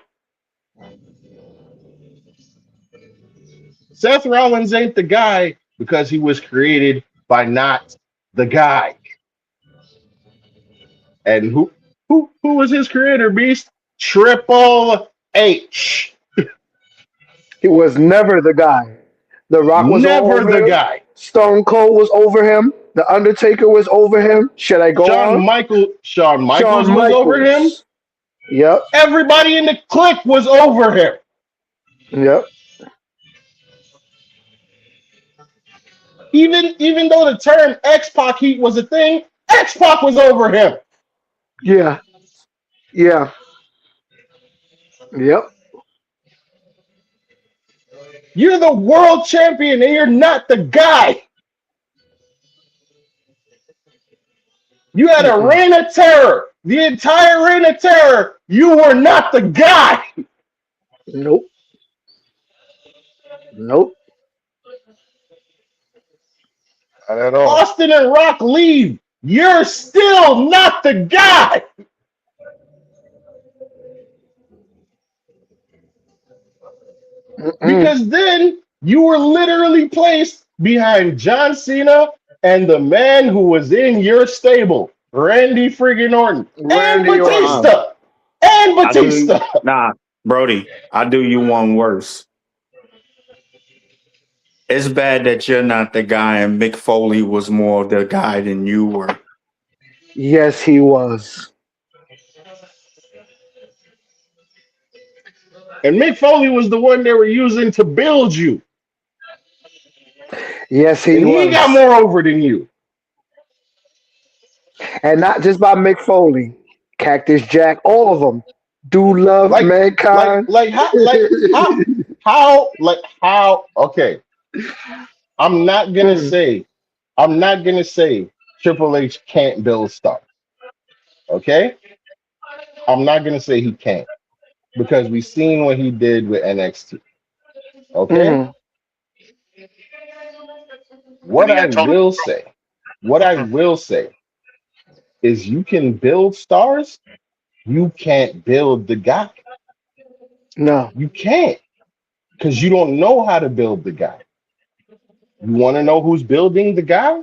Seth Rollins ain't the guy because he was created by not the guy. And who was his creator, Beast? Triple H. he was never the guy. The Rock was all Never the over him. guy. Stone Cold was over him. The Undertaker was over him. Should I go Shawn on? Michaels Shawn was over him. Michaels. Yep. Everybody in the clique was over him. Yep. Even though the term X-Pac Heat was a thing, X-Pac was over him. Yeah. Yeah. Yep. You're the world champion and you're not the guy. You had a Mm-mm. reign of terror. The entire reign of terror, you were not the guy. Nope. Nope. Not at all. Austin and Rock leave. You're still not the guy. Mm-mm. Because then you were literally placed behind John Cena and the man who was in your stable, Randy friggin' Orton, and Randy Orton. Batista. And I do Batista. nah, Brody. I do you one worse. It's bad that you're not the guy, and Mick Foley was more the guy than you were. Yes, he was. And Mick Foley was the one they were using to build you. Yes, he And he was. got more over than you. And not just by Mick Foley, Cactus Jack, all of them. Do love Like mankind. how okay. I'm not gonna say Triple H can't build stars. Okay? I'm not gonna say he can't because we've seen what he did with NXT. Okay? Mhm. What I Tony, will say, what I will say is you can build stars, you can't build the guy. No. You can't because you don't know how to build the guy. You want to know who's building the guy?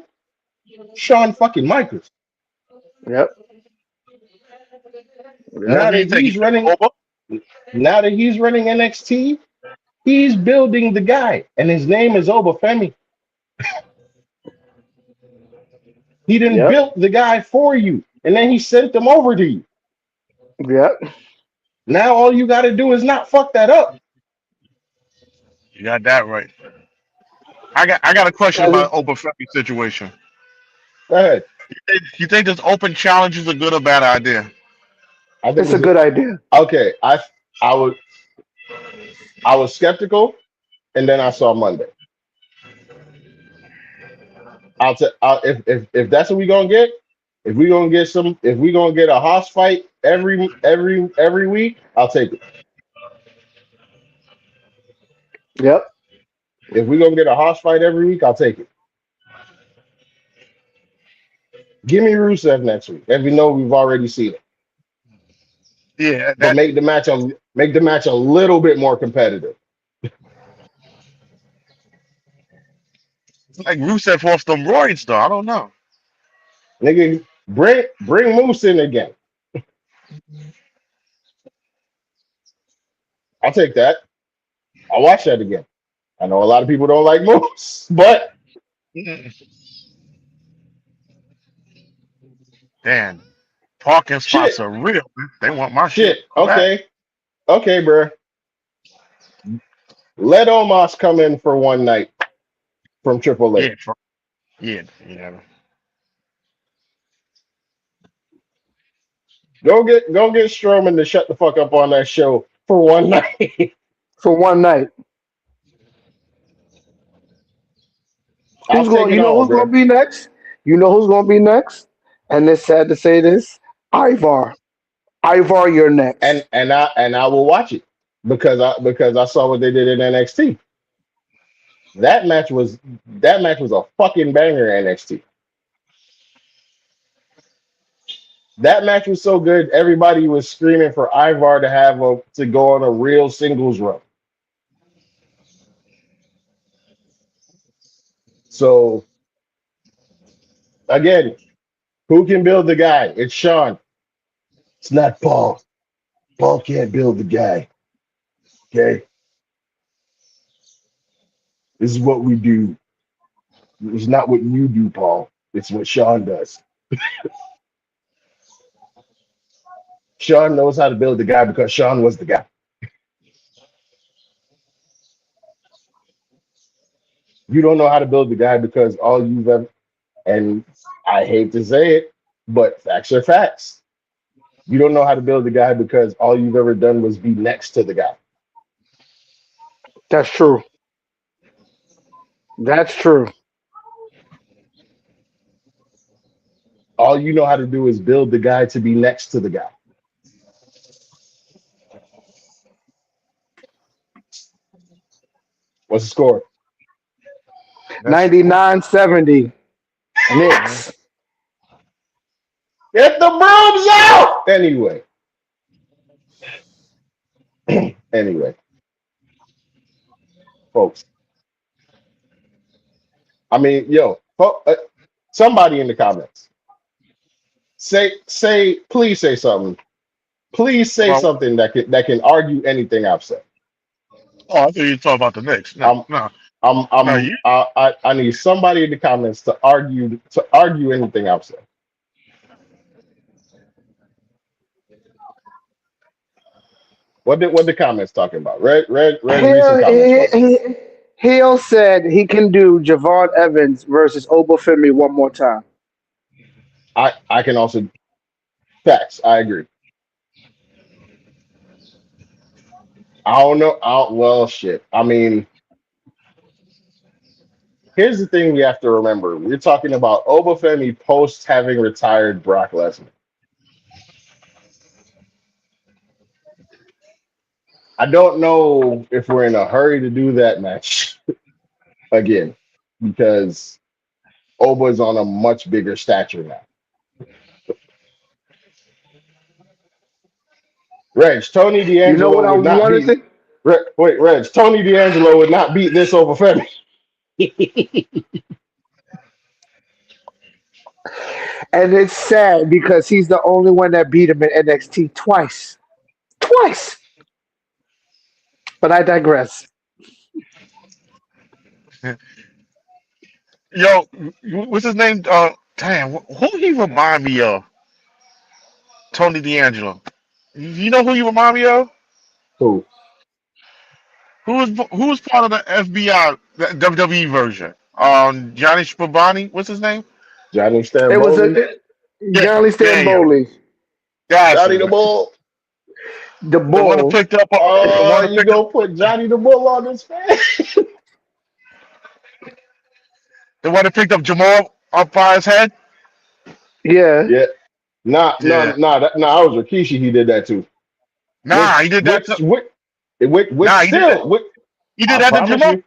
Shawn fucking Michaels. Yep. Now Yep. you that think he's he's running, over? now that he's running NXT, he's building the guy, and his name is Obafemi. He didn't Yep. build the guy for you, and then he sent them over to you. Yep. Now all you got to do is not fuck that up. You got that right. I got a question Cause about Open Femi situation. Go ahead. You think this open challenge is a good or bad idea? I think it's a it's good idea. okay. I was I was skeptical, and then I saw Monday. If that's what we gonna get, if we gonna get a house fight every week, I'll take it. Yep. If we gonna get a house fight every week, I'll take it. Give me Rusev next week, and we know we've already seen it. Yeah, But that make the match a little bit more competitive. like Rusev off them roids though. I don't know. Nigga, bring Moose in again. I'll take that. I'll watch that again. I know a lot of people don't like moves, but Damn, parking spots shit, are real. Man. They want my shit shit. back. Okay, bro. Let Omos come in for one night from Triple Yeah, H. yeah. Go get Strowman to shut the fuck up on that show for one night. For one night. I'll Who's take going? it You know all, who's going bro. to be next? You know who's going to be next? And it's sad to say this, Ivar. Ivar, you're next. And I will watch it because I saw what they did in NXT. That match was a fucking banger. NXT. That match was so good. Everybody was screaming for Ivar to go on a real singles run. So again, who can build the guy? It's Sean. It's not Paul. Paul can't build the guy. Okay, this is what we do. It's not what you do, Paul. It's what Sean does. Sean knows how to build the guy because Sean was the guy. You don't know how to build the guy because all you've ever, and I hate to say it, but facts are facts. You don't know how to build the guy because all you've ever done was be next to the guy. That's true. That's true. All you know how to do is build the guy to be next to the guy. What's the score? That's cool. 99-70. Mhm. Knicks. Get the brooms out! Anyway, folks. I mean, somebody in the comments please say something. Please say Well, something that can argue anything I've said. oh, I thought you were talking about the Knicks. No, I'm no, I'm no. I'm You I need somebody in the comments to argue anything I've said. What the comments talking about? Read some Hill, comments for me. Hill said he can do Javon Evans versus Obafemi one more time. I can also facts. I agree. I don't know. Well, shit. I mean, here's the thing we have to remember. We're talking about Obafemi post having retired Brock Lesnar. I don't know if we're in a hurry to do that match again because Oba's on a much bigger stature now. Tony You know D'Angelo what I would was not wanting beat. to? Tony D'Angelo would not beat this Obafemi. And it's sad because he's the only one that beat him in NXT twice. Twice. But I digress. yo, what's his name? Damn, who he remind me of? Tony D'Angelo. You know who you remind me of? Who? Who was part of the FBI, the WWE version? Johnny Scribani. What's his name? Johnny It was Stamboli? a Yeah, Johnny there you go. Stamboli, That's Johnny it. the Bull? the The one that bull. picked up. The Oh, one that you picked up. gonna put Johnny the Bull on this face? The one that picked up Jamal up by his head. Yeah. Yeah. Nah, no, Yeah. nah, nah. I was Rikishi. He did that too. Nah, he did that. With Nah, he did that. still, with, He did I that to promise Jamal. you,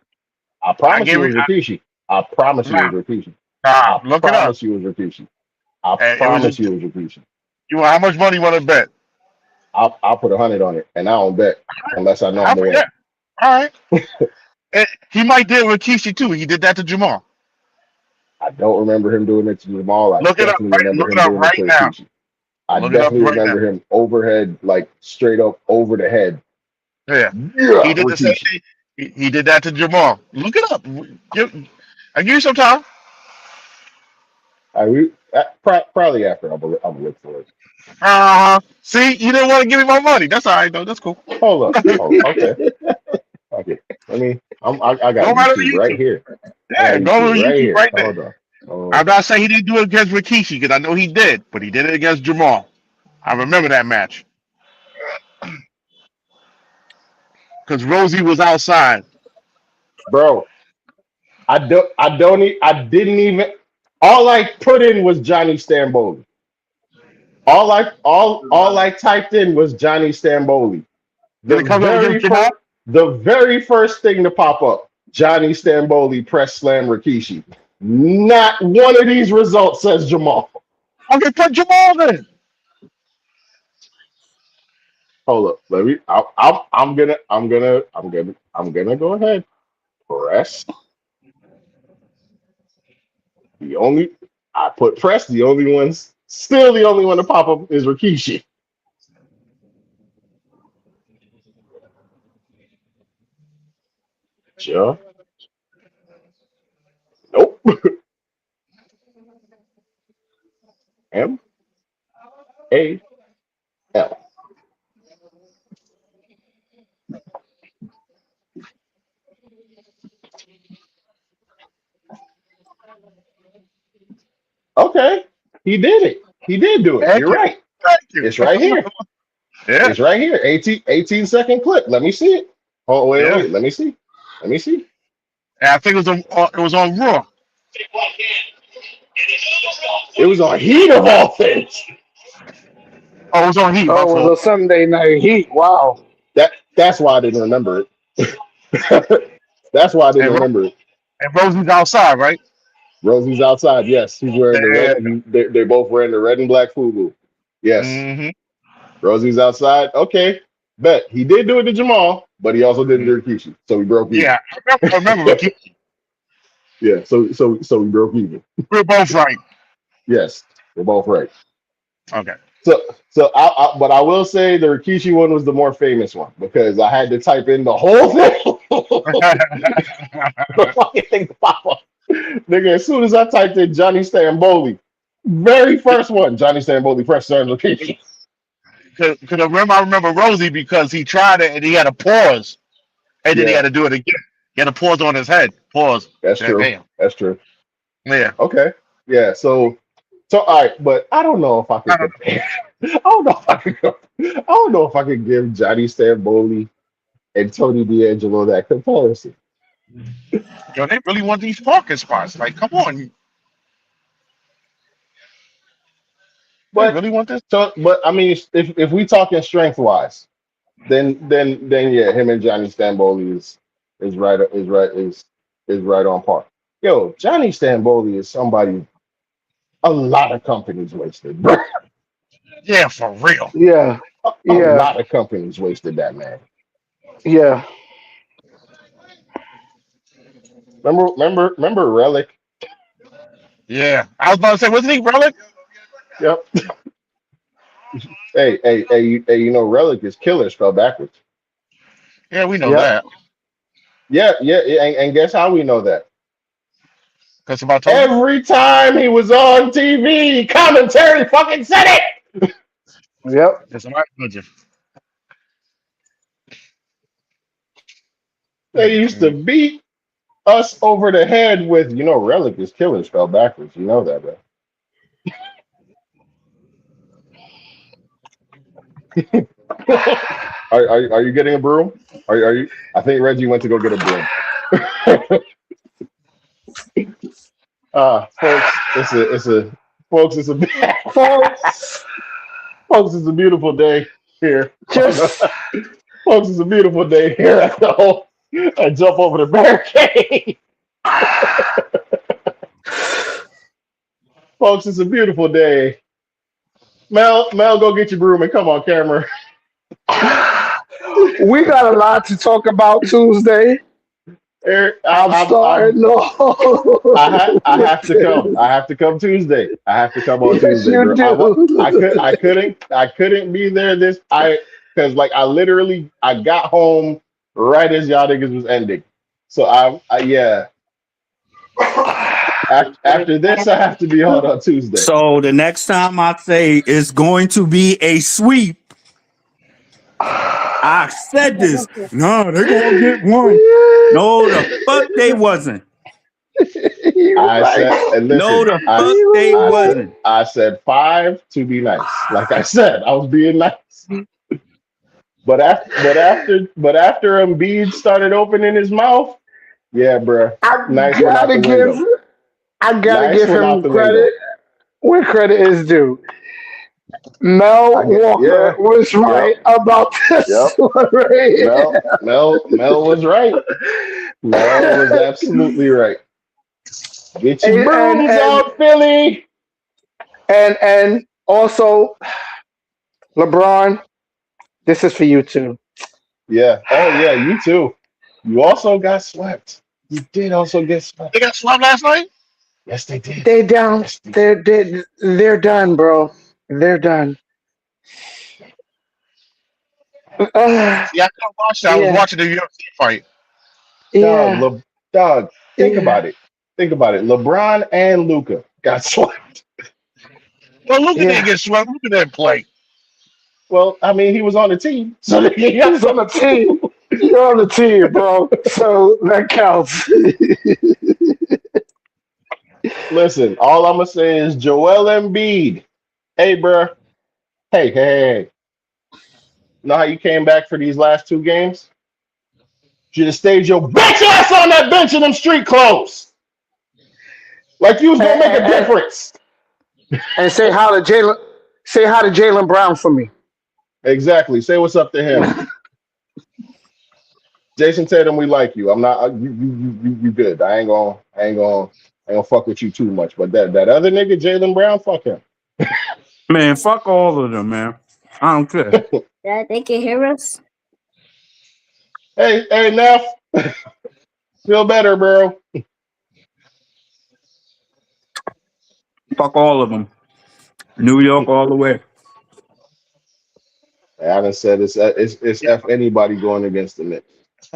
I I promise gave you it. it was Rikishi. I promise you Nah, it was Rikishi. nah. I Look it up. promise you it was Rikishi. I It was. promise you it was Rikishi. You want how much money you want to bet? I'll put 100 on it, and I don't bet unless I know I'm gonna Yeah. win. All right. He might did with Rikishi too. He did that to Jamal. I don't remember him doing it to Jamal. I Look it up. definitely Right. remember Look it him up doing it to right now. Rikishi. I Look it up definitely right now. remember him overhead, like straight up over the head, Yeah. Yeah, He did the same Rikishi. thing. He did that to Jamal. Look it up. I give you some time. Probably after I'm look for it. See, you didn't want to give me my money. That's all right, though. That's cool. Hold up. Oh, okay. Okay. I got Go right on YouTube right YouTube. here. I got Yeah, go YouTube on right YouTube here. right there. Hold on. Oh, I'm not saying he didn't do it against Rikishi because I know he did, but he did it against Jamal. I remember that match because Rosie was outside. bro, I didn't even. All I put in was Johnny Stamboli. All I typed in was Johnny Stamboli. Did it come up against Jamal? The very first thing to pop up, Johnny Stamboli press slam Rikishi. Not one of these results says Jamal. Okay, put Jamal then. Hold up, let me. I'm gonna go ahead. Press. The only I put press. The only ones still the only one to pop up is Rikishi. Sure. Nope. MAL. Okay, he did it. He did do it. Thank You're you. right. Thank you. It's right here. Yeah, It's right here. 18-second clip. Let me see it. Oh wait, yeah. wait. Let me see. Let me see. And I think it was on Raw. It was on Heat of all things. Oh, it was on Heat. My Oh, it fault. was a Sunday night heat. Wow. That's why I didn't remember it. That's why I didn't And, remember it. and Rosie's outside, right? Rosie's outside. Yes, he's wearing the Yeah. red. They're both wearing the red and black FUBU. Yes, Mm-hmm. Rosie's outside. Okay, bet he did do it to Jamal, but he also did it to Rikishi. So we broke even. Yeah, I remember Rikishi. Yeah. So we broke even. We're both right. Yes, we're both right. Okay. But I will say the Rikishi one was the more famous one because I had to type in the whole thing. The fucking thing to pop up. Nigga, as soon as I typed in Johnny Stamboli, very first one, Johnny Stamboli press slam Rikishi. Because I remember Rosie because he tried it and he had to pause and then he Yeah, had to do it again. He had to pause on his head. Pause. that's Yeah, true. damn. That's true. Yeah. Okay. Yeah. So all right, but I don't know if I could compare. I don't know if I could. I don't know if I could give Johnny Stamboli and Tony D'Angelo that comparison. Yo, they really want these parking spots. Like, come on. They But really want this? but I mean, if we talking strength wise, then yeah, him and Johnny Stamboli is right on par. Yo, Johnny Stamboli is somebody a lot of companies wasted, bro. Yeah, for real. Yeah. A Yeah. lot of companies wasted that man. Yeah. Remember Relic? Yeah. I was about to say, wasn't he Relic? Yep. Hey, you know Relic is killer spelled backwards. Yeah, we know Yep. that. Yeah, and guess how we know that? Because about told you. Every time he was on TV, commentary fucking said it. Yep. That's what I told you. They used to beat us over the head with, you know, Relic is killer spelled backwards. You know that, bro. Are you getting a broom? Are you? I think Reggie went to go get a broom. Folks, it's a folks, it's a Folks, folks, it's a beautiful day here. just Folks, it's a beautiful day here at the home. I jump over the barricade. Folks, it's a beautiful day. Mel, go get your broom and come on camera. we got a lot to talk about Tuesday. Eric, I'm starting off. I have to come. I have to come Tuesday. I have to come on Yes, Tuesday, you bro. do. I couldn't be there because because like I got home right as y'all niggas was ending. So yeah. After this, I have to be on Tuesday. So the next time I say it's going to be a sweep, I said this. No, they're gonna get one. No, the fuck they wasn't. I said, and listen, No, the fuck they wasn't. I said 5 to be nice. Like I said, I was being nice. But after Embiid started opening his mouth, yeah, bro. Nice one out the window. I gotta Nice give one out him the credit where credit is due. Mel Walker was right about this one right here. Mel was right. Mel was absolutely right. Get your brooms out, Philly. And also, LeBron, this is for you too. Yeah. Oh yeah, you too. You also got swept. You did also get swept. They got swept last night? Yes, they did. They're down. They're done, bro. They're done. Yeah, I couldn't watch that. I was watching the UFC fight. Yeah. Dog, think about it. Think about it. LeBron and Luka got swept. Well, Luka didn't get swept. Luka didn't play. Well, I mean, he was on the team. So he was on the team. You're on the team, bro. So that counts. Listen, all I'm going to say is Joel Embiid. Hey, bro. Hey. Know how you came back for these last 2 games? Should have stayed your bitch ass on that bench in them street clothes. Like you was going to make a difference. And say hi to Jaylen Brown for me. Exactly. Say what's up to him. Jason Tatum, we like you. I'm not you good. I ain't gonna fuck with you too much. But that other nigga, Jaylen Brown, fuck him. Man, fuck all of them, man. I don't care. Dad, they can hear us. Hey, Neff. Feel better, bro. Fuck all of them. New York all the way. I done said it's F anybody going against the Knicks.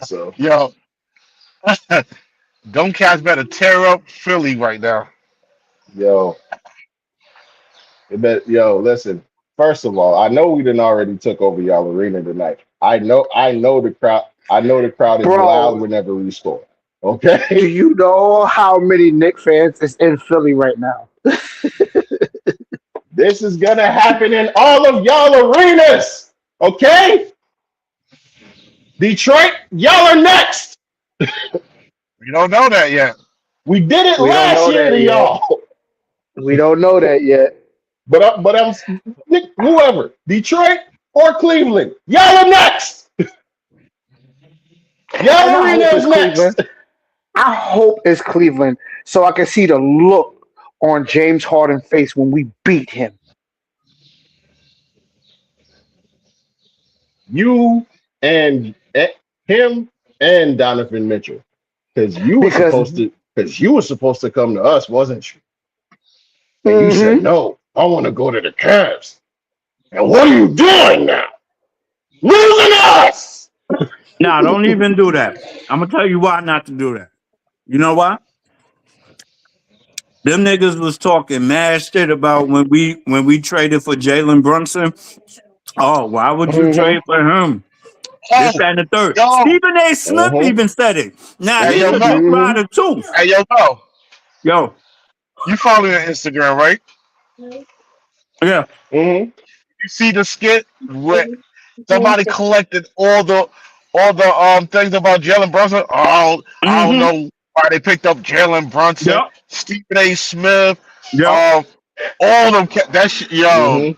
So Yo, them cats better tear up Philly right now. Yo, listen. First of all, I know we done already took over y'all arena tonight. I know the crowd. I know the crowd is loud whenever we score. Okay. Do you know how many Knicks fans is in Philly right now? This is gonna happen in all of y'all arenas. Okay. Detroit, y'all are next. We don't know that yet. We did it last year to y'all. We don't know that yet. But I'm whoever, Detroit or Cleveland, y'all are next. Y'all arena is next. Cleveland. I hope it's Cleveland so I can see the look on James Harden's face when we beat him. You and him and Donovan Mitchell, because you were supposed to come to us, wasn't you? And you said no. I want to go to the Cavs. And what are you doing now? Losing us. Nah, don't even do that. I'm gonna tell you why not to do that. You know why? Them niggas was talking mad shit about when we traded for Jalen Brunson. Oh, why would you trade for him? This and the third. Yo. Stephen A. Smith even said it. Now he's a big rider too. Hey, Yo. You follow me on Instagram, right? Yeah. You see the skit where somebody collected all the things about Jalen Brunson? I don't know why they picked up Jalen Brunson, Stephen A. Smith, all of them. That shit, yo.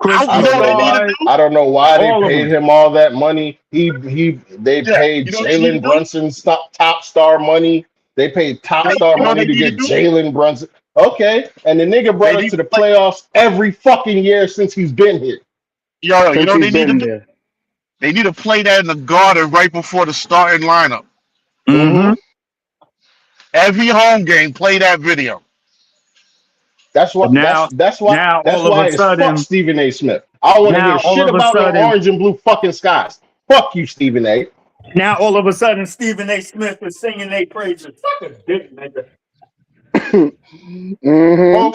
I don't know why they paid him all that money. They paid Jalen Brunson's top star money. They paid top star money to get Jalen Brunson. Okay, and the nigga brought us to the playoffs every fucking year since he's been here. Yo, you know they need to do? They need to play that in the Garden right before the starting lineup. Every home game, play that video. That's why. That's why it's fuck Stephen A. Smith. I don't want to hear Now all shit of a about no sudden, orange and blue fucking skies. Fuck you, Stephen A. Stephen A. Smith is singing their praises. Suck a dick, nigga. Mm-hmm.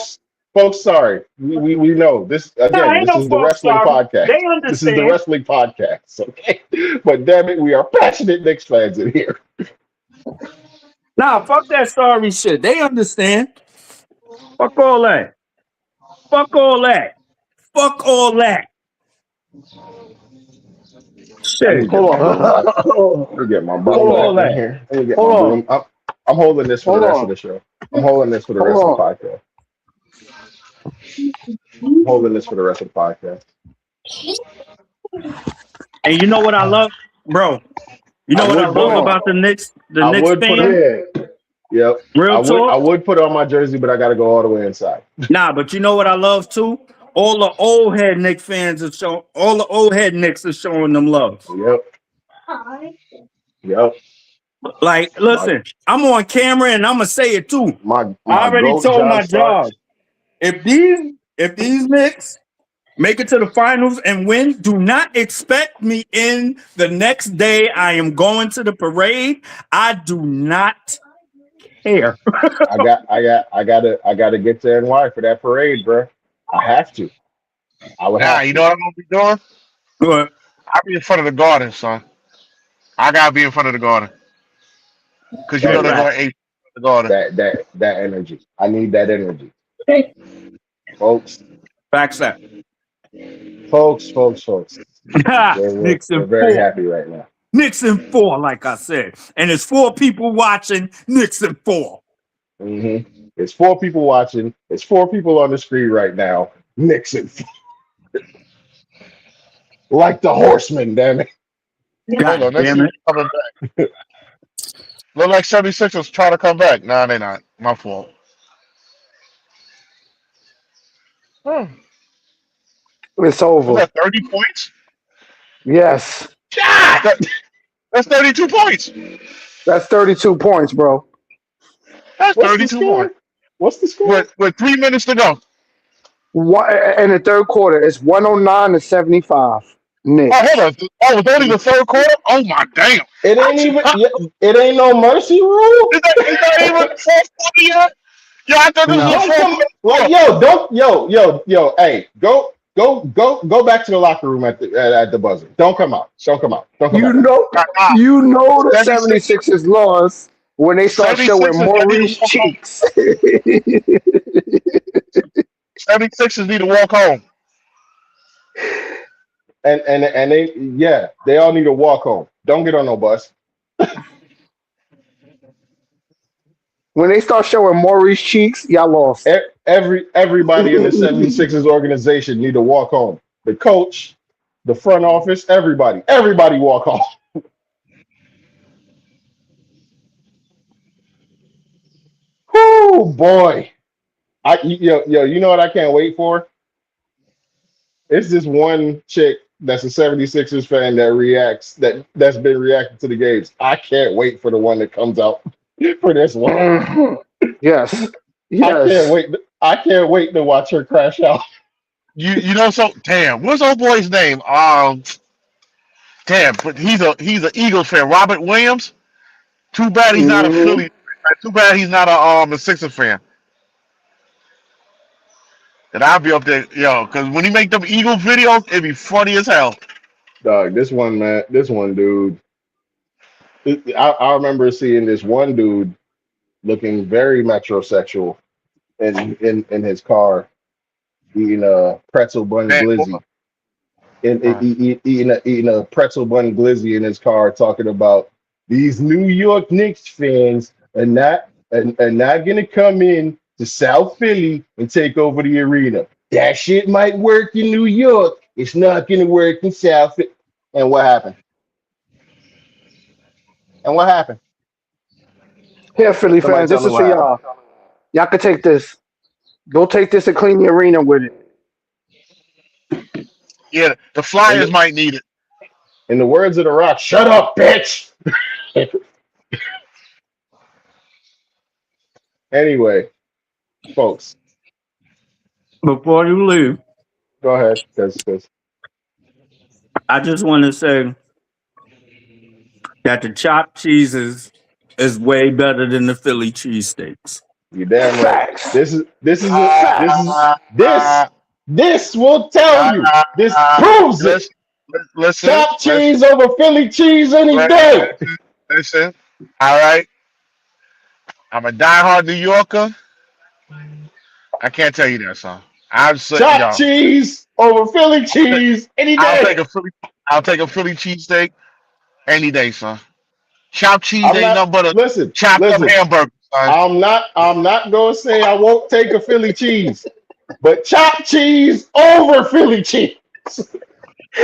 Folks, sorry. We know this Nah, again. ain't This no is the folks wrestling sorry. podcast. They This is the understand. wrestling podcast, okay? But damn it, we are passionate Knicks fans in here. Nah, fuck that sorry shit. They understand. Fuck all that. Fuck all that. Fuck all that. I need to Shit. get Hold my broom back. on. Let me get my Fuck broom Hold all back on. in that. here. Let me get my Hold on. broom. I'm holding this for the Hold rest of on. the show. I'm holding this for the Hold rest of the on. podcast. Holding this for the rest of the podcast. And you know what I love, bro? You I know what I would Hold love put on. about the I Knicks would put fan? a Yeah. yep. Real I talk. would put on my jersey, but I gotta go all the way inside. Nah, but you know what I love too? All the old head Knicks fans are showing. All the old head Knicks are showing them love. Yep. Yep. Like, My listen, I'm on camera and I'm gonna say it too. I my already goat told John my Starks. job. If these Knicks make it to the finals and win, do not expect me in the next day. I am going to the parade. I do not care. I gotta get to NY for that parade, bro. I have to. I would Nah, have you to. know what I'm gonna be doing? Good. I'll be in front of the garden, son. I gotta be in front of the garden because you know Hey, they're Right. going to the garden. that energy. I need that energy, folks. Facts that. Folks. Knicks We're in very four. happy right now. Knicks in four, like I said. And it's 4 people watching. Knicks in four. It's 4 people watching. It's 4 people on the screen right now. Nixon, like the horseman, damn it. Hold God on, let's damn see it. who's coming back. Look like 76ers trying to come back. Nah, they not. My fault. Hmm. It's Was over. that 30 points? Yes. God! That, that's 32 points. That's 32 points, bro. That's What's the 32 score? points. What's the score? With 3 minutes to go. In the third quarter, it's 109 to 75. Oh, hold Knicks. on. Oh, it's only the third quarter? Oh, my damn. It ain't even. It ain't no mercy rule. Is that even the fourth quarter yet? Yo, I thought this was the No. Don't fourth come like quarter. yo. Hey, go back to the locker room at the buzzer. Don't come out. Don't come out. Don't come You back. know, Nah, you know the 76 76ers lost when they start showing 76ers need to Maurice walk home. cheeks. 76ers need to walk home. And they all need to walk home. Don't get on no bus. When they start showing Maurice cheeks, y'all lost. Everybody in the 76ers organization need to walk home. The coach, the front office, everybody walk home. Oh boy. You know what I can't wait for? It's this one chick that's a 76ers fan that's been reacting to the games. I can't wait for the one that comes out for this one. Mhm. Yes. I can't Yes. wait. I can't wait to watch her crash out. You know, so damn, what's old boy's name? Damn, but he's an Eagles fan. Robert Williams. Too bad he's not a Hmm. Philly. Too bad he's not a Sixers fan. And I'll be up there, yo, because when he make them Eagles videos, it'd be funny as hell. Dog, this one man, this one dude. I remember seeing this one dude looking very metrosexual in his car eating a pretzel bun Man, glizzy. uh, Eating a pretzel bun glizzy in his car, talking about these New York Knicks fans are not gonna come in to South Philly and take over the arena. That shit might work in New York. It's not gonna work in South Philly. And what happened? And what happened? Here, Philly Somebody fans, tell this me is for what happened. y'all. Y'all can take this. Go take this and clean the arena with it. yeah, the In Flyers the, might need it. in the words of the Rock, shut up, bitch. Anyway, folks, Before you leave, go ahead, because I just want to say that the chopped cheeses is way better than the Philly cheesesteaks. You're damn right. Facts. This Uh, uh, this will tell you. This proves it. listen, Chopped cheese over Philly cheese any listen, day. listen. All right, I'm a diehard New Yorker. I can't tell you that, son. I'm so, Chopped yo. cheese over Philly cheese any I'll day. take a Philly. I'll take a Philly cheesesteak any day, son. Chopped cheese I'm ain't not nothing but a chopped up listen. hamburger, son. I'm not gonna say I won't take a Philly cheese, but chopped cheese over Philly cheese.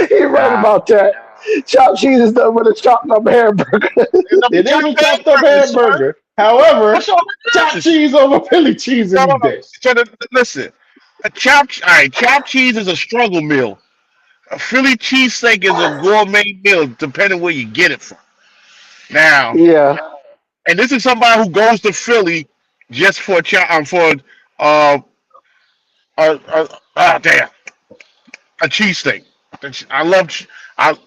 He right Nah, about that. Chopped cheese is done with a chopped up hamburger. it's It a is a chopped chopped up hamburger, son. hamburger. However, That's all it chopped is. cheese over Philly cheese No, any no, no. day. So listen, all right, chopped cheese is a struggle meal. A Philly cheesesteak is a gourmet meal, depending where you get it from. Now, Yeah. and this is somebody who goes to Philly just for uh damn a cheesesteak. I love.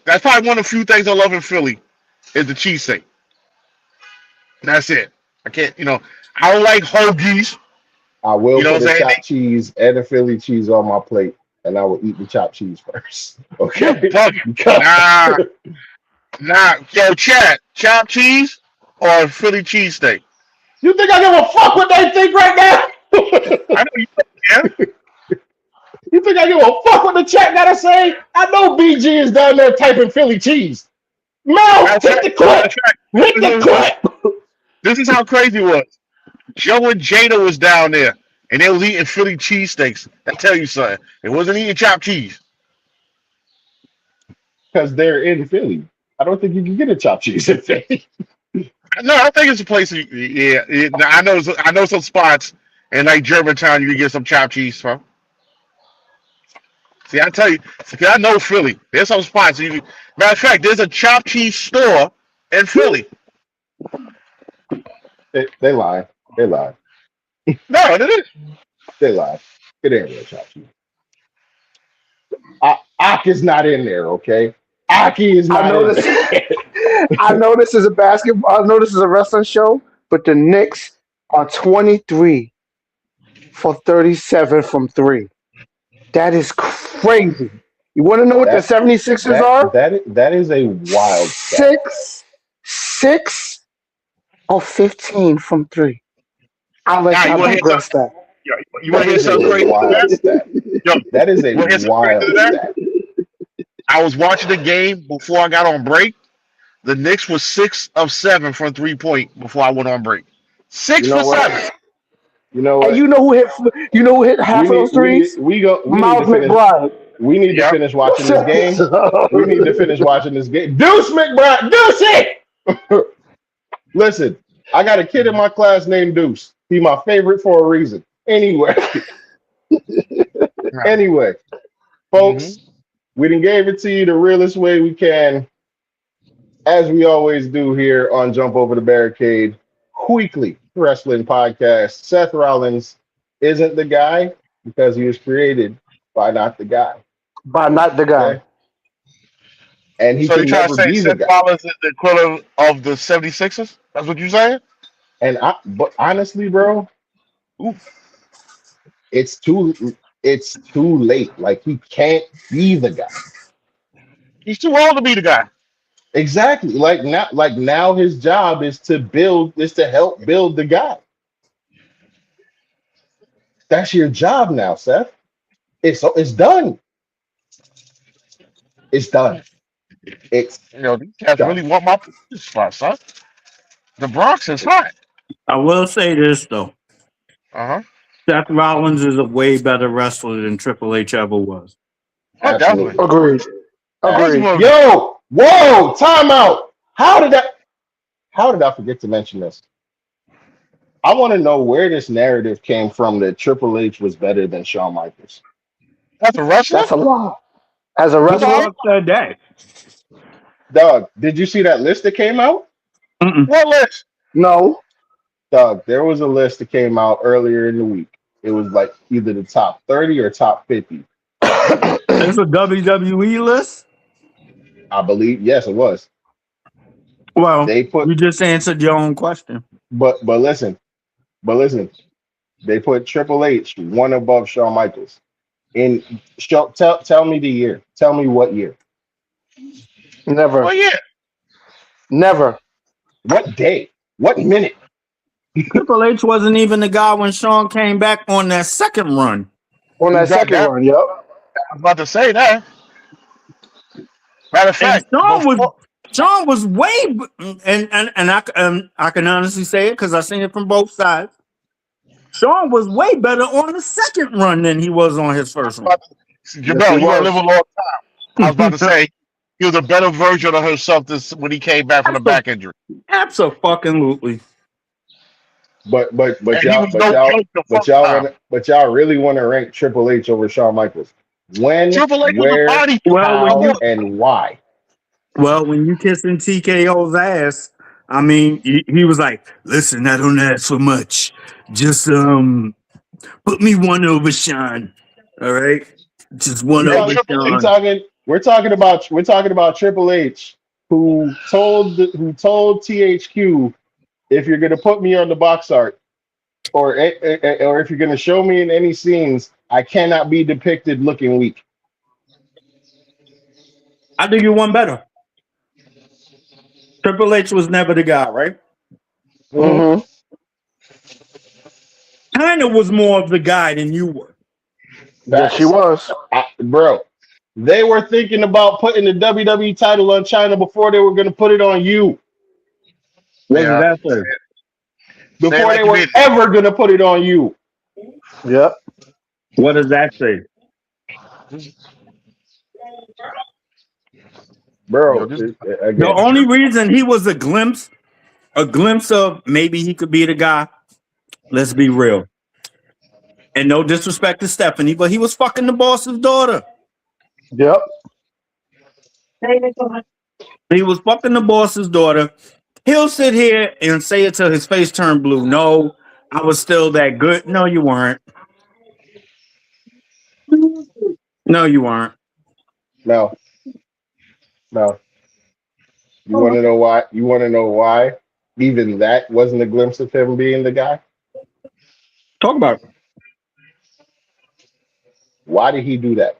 That's probably one of the few things I love in Philly is the cheesesteak. That's it. I can't. I don't like hoagies. I will You know put what a I'm saying? chopped cheese and a Philly cheese on my plate, and I will eat the chopped cheese first. You Okay? bugging. Because Nah. Yo, chat. Chopped cheese or Philly cheesesteak? you think I give a fuck what they think right now? I know you can. You think I give a fuck what the chat gotta say? I know BG is down there typing Philly cheese. Matter Mouth, of hit fact, the clip. Hit the listen, clip. this is how crazy it was. Joe and Jada was down there, and they was eating Philly cheesesteaks. I tell you something. It wasn't eating chopped cheese. Because they're in Philly. I don't think you can get a chopped cheese in Philly. No, I think it's a place. I know some spots in like Germantown you can get some chopped cheese from. See, I tell you, see, I know Philly. There's some spots. Matter of fact, there's a chopped cheese store in Philly. They lie. They lie. No, it is. They lie. It ain't real chopped cheese. Ak is not in there, okay? Aki is I not know in this. there. I know this is a basketball. I know this is a wrestling show, but the Knicks are 23 for 37 from three. That is crazy. You want to know what the That 76ers are? that is a wild stat. Six of 15 from three. I'll let Now y'all you want to hear digress something? that. You want That to hear is a something crazy? wild stat. Yo, That is a you want to hear something crazy to wild that? stat. I was watching the game before I got on break. The Knicks was 6 of 7 from 3 point before I went on break. You Six know for what? seven. You know And what? you know who hit half of those threes? We need to Miles finish. McBride. We need to Yep. finish watching this game. We need to finish watching this game. Deuce McBride, Deuce it! Listen, I got a kid in my class named Deuce. He my favorite for a reason. Anyway, anyway, Mm-hmm. folks, we done gave it to you the realest way we can, as we always do here on Jump Over the Barricade, weekly wrestling podcast. Seth Rollins isn't the guy because he was created by not the guy. But not the guy. Okay, and he So you can trying to never say be the Seth guy. Rollins is the equivalent of the 76ers? That's what you saying? But honestly, bro, Ooh. it's too late. Like he can't be the guy. He's too old to be the guy. Exactly. Like now his job is to help build the guy. That's your job now, Seth. It's done. It's done. It's These cats done. really want my spot, son. The Bronx is hot. I will say this though. Uh-huh. Seth Rollins is a way better wrestler than Triple H ever was. Oh, definitely. Absolutely. Agreed. Agreed. Absolutely. Yo, whoa, timeout. How did I forget to mention this? I want to know where this narrative came from that Triple H was better than Shawn Michaels. That's a wrestler? That's a lie. As a Who the wrestler, fuck said that? Doug, did you see that list that came out? Mm-mm. What list? no. Doug, there was a list that came out earlier in the week. It was like either the top 30 or top 50. There's a WWE list. I believe yes, it was. Well, They put, you just answered your own question. but listen, they put Triple H one above Shawn Michaels. In tell me the year. Tell me what year. Never. Well, yeah. Never. What day? What minute? Triple H wasn't even the guy when Shawn came back on that second run. On that Got second that. run, yep. I was about to say that. Matter of And fact, before Shawn was way and I can honestly say it because I've seen it from both sides. Shawn was way better on the second run than he was on his first run. Yes, he Jamel, you're gonna live was. a long time. I was about to say he was a better version of himself when he came back from the back injury. Absolutely. But And he was no joke the first time. y'all really want to rank Triple H over Shawn Michaels. When, Triple H was a where, body. Well, how, and why? when you kissing TKO's ass, I mean, he was like, "Listen, I don't ask for much. Just put me one over Sean. All right, just one You And over talking? Triple H, You Sean." talking? We're talking about Triple H, who told THQ, if you're gonna put me on the box art, or if you're gonna show me in any scenes, I cannot be depicted looking weak. I do you one better. Triple H was never the guy, right? Mhm. Mm-hmm. Kind of was more of the guy than you were. Yes, he Facts. was. Bro. They were thinking about putting the WWE title on China before they were going to put it on you. What does yeah, that say? say it Before like they you were mean it. ever going to put it on you. Yep. What does that say? Yo, Bro, this The again, only reason he was a glimpse of maybe he could be the guy. Let's be real. And no disrespect to Stephanie, but he was fucking the boss's daughter. Yep. He was fucking the boss's daughter. He'll sit here and say it till his face turned blue. No, I was still that good. No, you weren't. No, you weren't. no, no. You want to know why? You want to know why? Even that wasn't a glimpse of him being the guy. Talk about it. Why did he do that?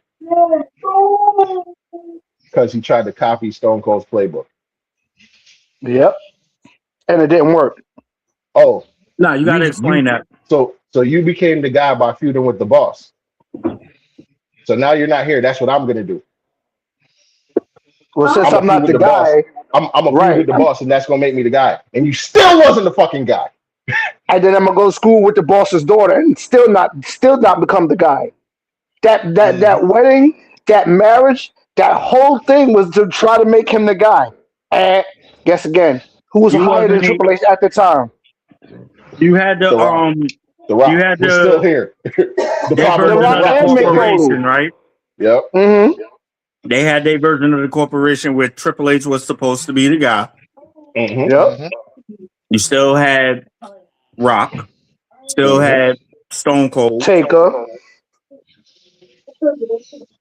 Because he tried to copy Stone Cold's playbook. Yep. And it didn't work. Oh, No, you got to explain that. so you became the guy by feuding with the boss. So now you're not here. That's what I'm gonna do. Well, since I'm a I'm feud not with the the boss. guy, I'm a feud right. with the boss, and that's gonna make me the guy. And you still wasn't the fucking guy. And then I'm gonna go to school with the boss's daughter and still not become the guy. That wedding, that marriage, that whole thing was to try to make him the guy. And guess again, who was You higher than wasn't. Triple H at the time? You had The the Rock. The Rock. You had We're still the here. The their problem version is Rock of the and Rock still here. Mick corporation, right? Yep. Mm-hmm. They had their version of the corporation where Triple H was supposed to be the guy. Mm-hmm. Yep. You still had Rock, still Mm-hmm. had Stone Cold. Taker.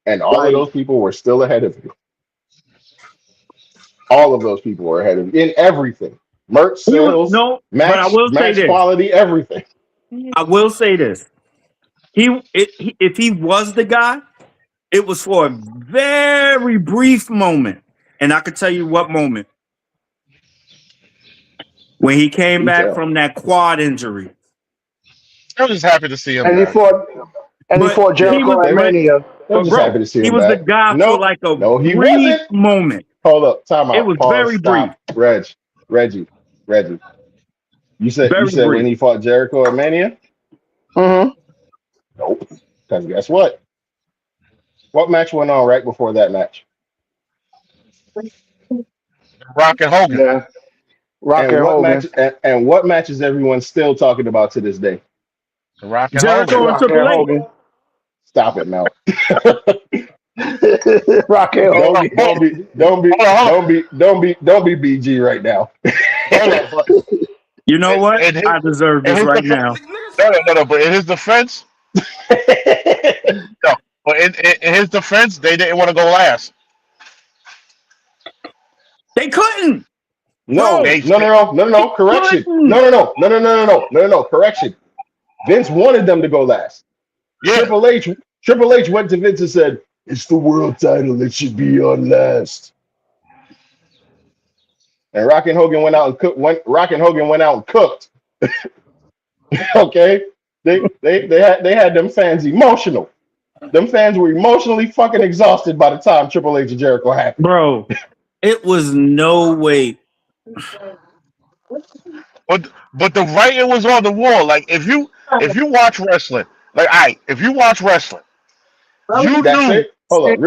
And all of those people were still ahead of you. All of those people were ahead of you in everything. Merch sales, but I will say match this. quality, everything. I will say this. If he was the guy, it was for a very brief moment. And I could tell you what moment. When he came back Detail. from that quad injury. I'm just happy to see him And he back. fought Jericho at Mania. I'm just happy to see he him was the back. guy for like a No, he brief wasn't. moment. Hold up, time out. It was Pause, very stop. Reggie. You said Very when brief. he fought Jericho at Mania? Mm-hmm. Nope. Because guess what? What match went on right before that match? Rock and Hogan. Yeah. Rock and what Hogan. match? And what match is everyone still talking about to this day? Rock and Jericho Hogan. and Triple H. Hogan. Stop it, Mel. Rock and Hogan. Don't be BG right now. Hold on, You know what? in his- I deserve this in his right defense- now. No. But in his defense, no. But in his defense, they didn't want to go last. They couldn't. No, They- no. Correction. No. Correction. Vince wanted them to go last. Yeah. Triple H went to Vince and said, "It's the world title. It should be on last." And Rock and Hogan went out and cooked. Okay, they had them fans emotional. Them fans were emotionally fucking exhausted by the time Triple H and Jericho happened. Bro, it was no way. But the writing was on the wall. Like if you watch wrestling, if you watch wrestling, you That's knew. it. Hold on,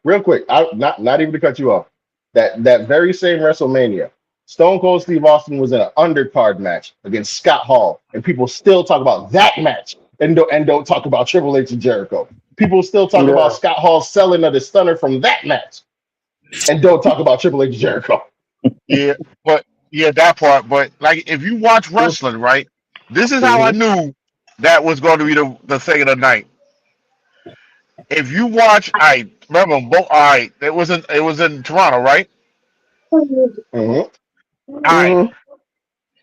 real quick. Not even to cut you off. That very same WrestleMania, Stone Cold Steve Austin was in an undercard match against Scott Hall, and people still talk about that match and don't talk about Triple H and Jericho. People still talk about Scott Hall selling of the stunner from that match, and don't talk about Triple H and Jericho. Yeah, that part. But like, if you watch wrestling, right, this is how I knew that was going to be the thing of the night. If you watch, I remember both. All right, it was in Toronto, right? Mm-hmm. All right.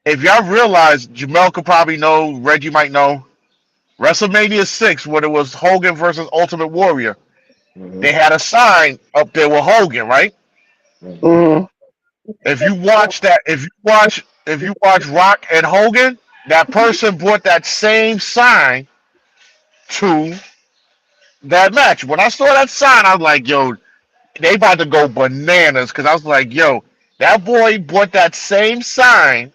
If y'all realize, Jamel could probably know, Reggie might know, WrestleMania 6, when it was Hogan versus Ultimate Warrior, they had a sign up there with Hogan, right? If you watch that, if you watch Rock and Hogan, that person brought that same sign to that match. When I saw that sign, I was like, yo, they about to go bananas, because I was like, yo, that boy brought that same sign,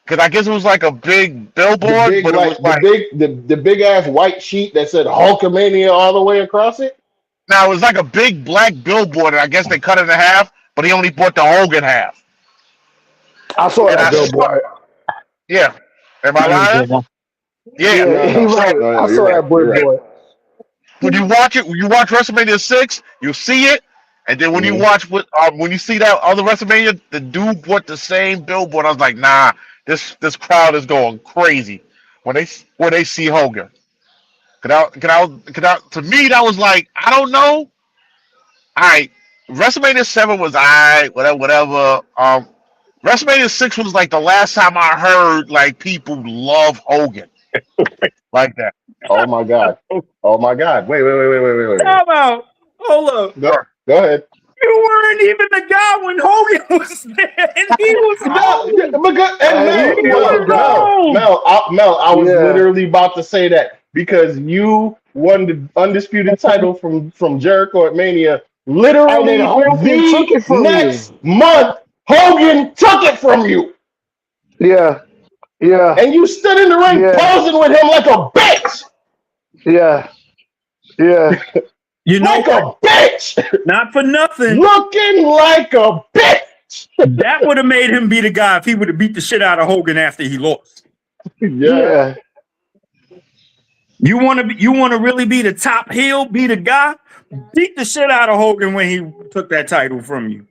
because I guess it was like a big billboard, It was like the big ass white sheet that said Hulkamania all the way across it. Now it was like a big black billboard, and I guess they cut it in half, but he only bought the Hogan half. I saw that billboard. Yeah. Am I lying? Yeah. I saw that billboard. When you watch WrestleMania 6, you see it, and then when you watch when you see that other WrestleMania, the dude bought the same billboard. I was like, nah, this crowd is going crazy when they see Hogan. To me, that was like, I don't know. All right, WrestleMania 7 was all right, whatever. WrestleMania 6 was like the last time I heard like people love Hogan like that. Oh my god! Wait! Time out. Hold up. Go ahead. You weren't even the guy when Hogan was there, and he was Mel, I was literally about to say that because you won the undisputed title from Jericho at Mania. Literally, the next month, Hogan took it from you. Yeah. And you stood in the ring posing with him like a bitch. Yeah. You know, like a bitch. Not for nothing. Looking like a bitch. That would have made him be the guy if he would have beat the shit out of Hogan after he lost. Yeah. You want to really be the top heel, be the guy, beat the shit out of Hogan when he took that title from you.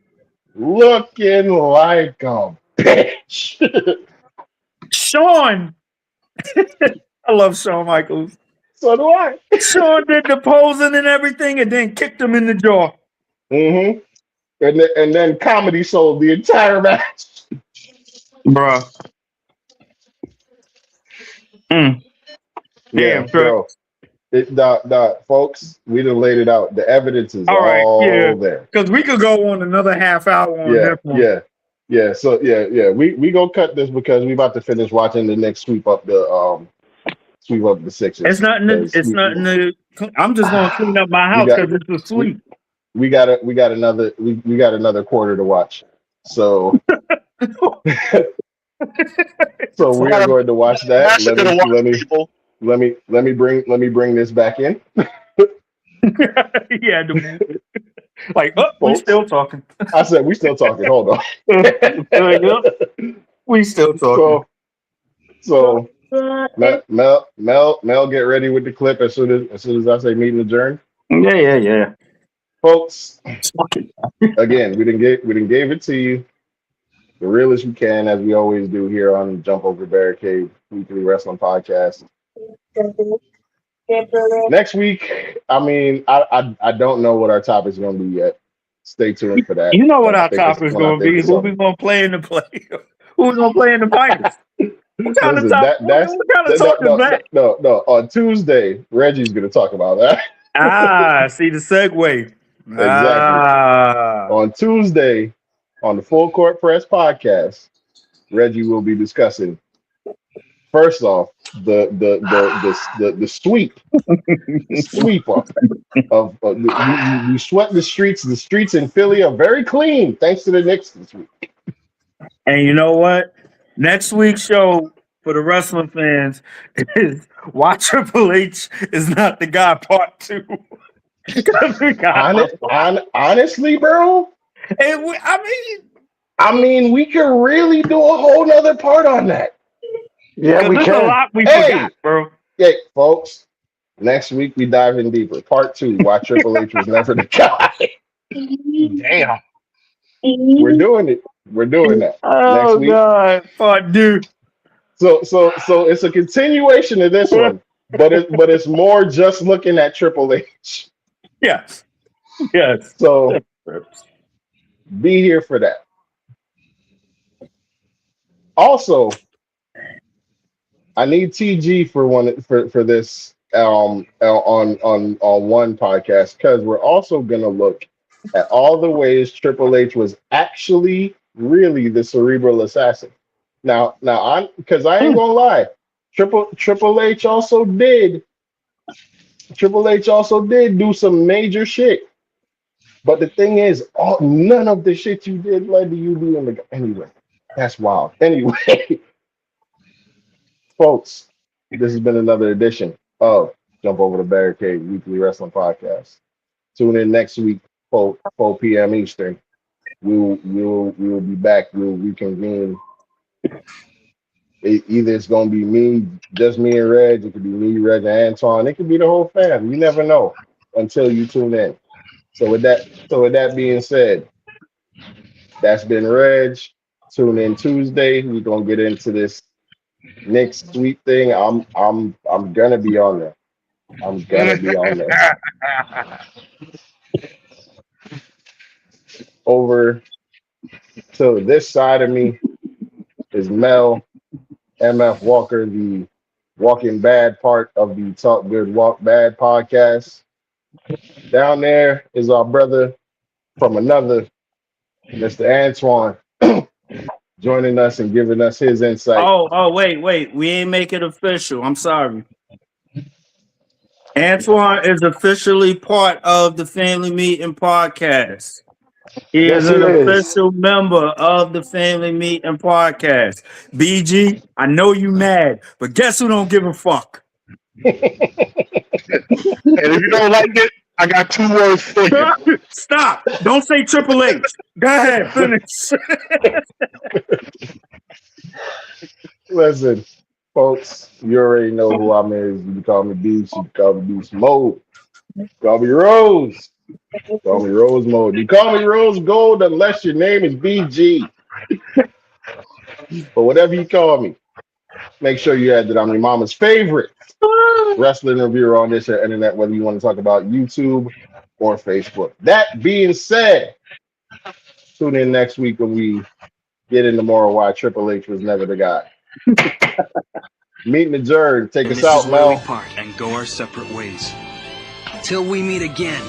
Looking like a bitch. Shawn. I love Shawn Michaels. So do I. Shawn did the posing and everything and then kicked him in the jaw. Mm-hmm. And then comedy sold the entire match. Bruh. Yeah, bro. Folks, we done laid it out. The evidence is all there. Because we could go on another half hour on this one. Yeah. So we gonna cut this because we about to finish watching the next sweep up the Sixers. It's nothing. I'm just gonna clean up my house because it's a sweep. We got another quarter to watch. So so we are going to watch that. Let me bring this back in. Yeah, we still talking. I said we still talking. Hold on. We still talking. So Mel, get ready with the clip as soon as I say meeting adjourned. Yeah. Folks, again, we didn't gave it to you the real as you can, as we always do here on Jump Over Barricade Weekly Wrestling Podcast. Next week, I mean, I don't know what our topic is going to be yet. Stay tuned for that. You know what But I our think it's topic's one I going to think be. it's Who we something. going to play in the play? Who we going to play in the finals? What kind of Listen, top? What kind of talk is that? no. On Tuesday, Reggie's going to talk about that. See the segue. Exactly. On Tuesday, on the Full Court Press podcast, Reggie will be discussing, first off, the sweep, we swept the streets. The streets in Philly are very clean thanks to the Knicks this week. And you know what? Next week's show for the wrestling fans is why Triple H is not the guy part 2. Honestly, bro, I mean, we could really do a whole nother part on that. Yeah, we there's can. a lot we forgot, bro. Hey, folks, next week we dive in deeper. Part 2, why Triple H was never the guy. Damn. We're doing it. We're doing that next week. God, part 2. So it's a continuation of this one, but it's more just looking at Triple H. Yes. So be here for that. Also, I need TG for this on one podcast, because we're also gonna look at all the ways Triple H was actually really the cerebral assassin. Now I'm, because I ain't gonna lie, Triple H also did do some major shit. But the thing is, none of the shit you did led to you being the guy. Anyway, that's wild. Anyway, folks, this has been another edition of Jump Over the Barricade Weekly Wrestling Podcast. Tune in next week, 4 p.m. Eastern. We will be back. We'll reconvene. Either it's gonna be me, just me and Reg. It could be me, Reg, and Antoine. It could be the whole fam. You never know until you tune in. So with that being said, that's been Reg. Tune in Tuesday. We're gonna get into this next sweet thing. I'm gonna be on there. I'm gonna be on there. Over to this side of me is Mel MF Walker, the Walking Bad part of the Talk Good Walk Bad podcast. Down there is our brother from another, Mr. Antoine, joining us and giving us his insight. Oh, wait. We ain't make it official. I'm sorry. Antoine is officially part of the Family Meeting podcast. He is an official member of the Family Meeting podcast. BG, I know you mad, but guess who don't give a fuck? And if you don't like it, I got 2 words for you. Stop. Don't say Triple H. Go ahead, finish. Listen, folks, you already know who I'm is. You can call me Beast. You can call me Beast Mode. Call me Rose. Call me Rose Mode. You call me Rose Gold unless your name is BG. But whatever you call me, make sure you add that I'm your mama's favorite wrestling reviewer on this internet, whether you want to talk about YouTube or Facebook. That being said, tune in next week when we get into more why Triple H was never the guy. Meeting adjourned. Take us out, Mel. We part and go our separate ways. Till we meet again.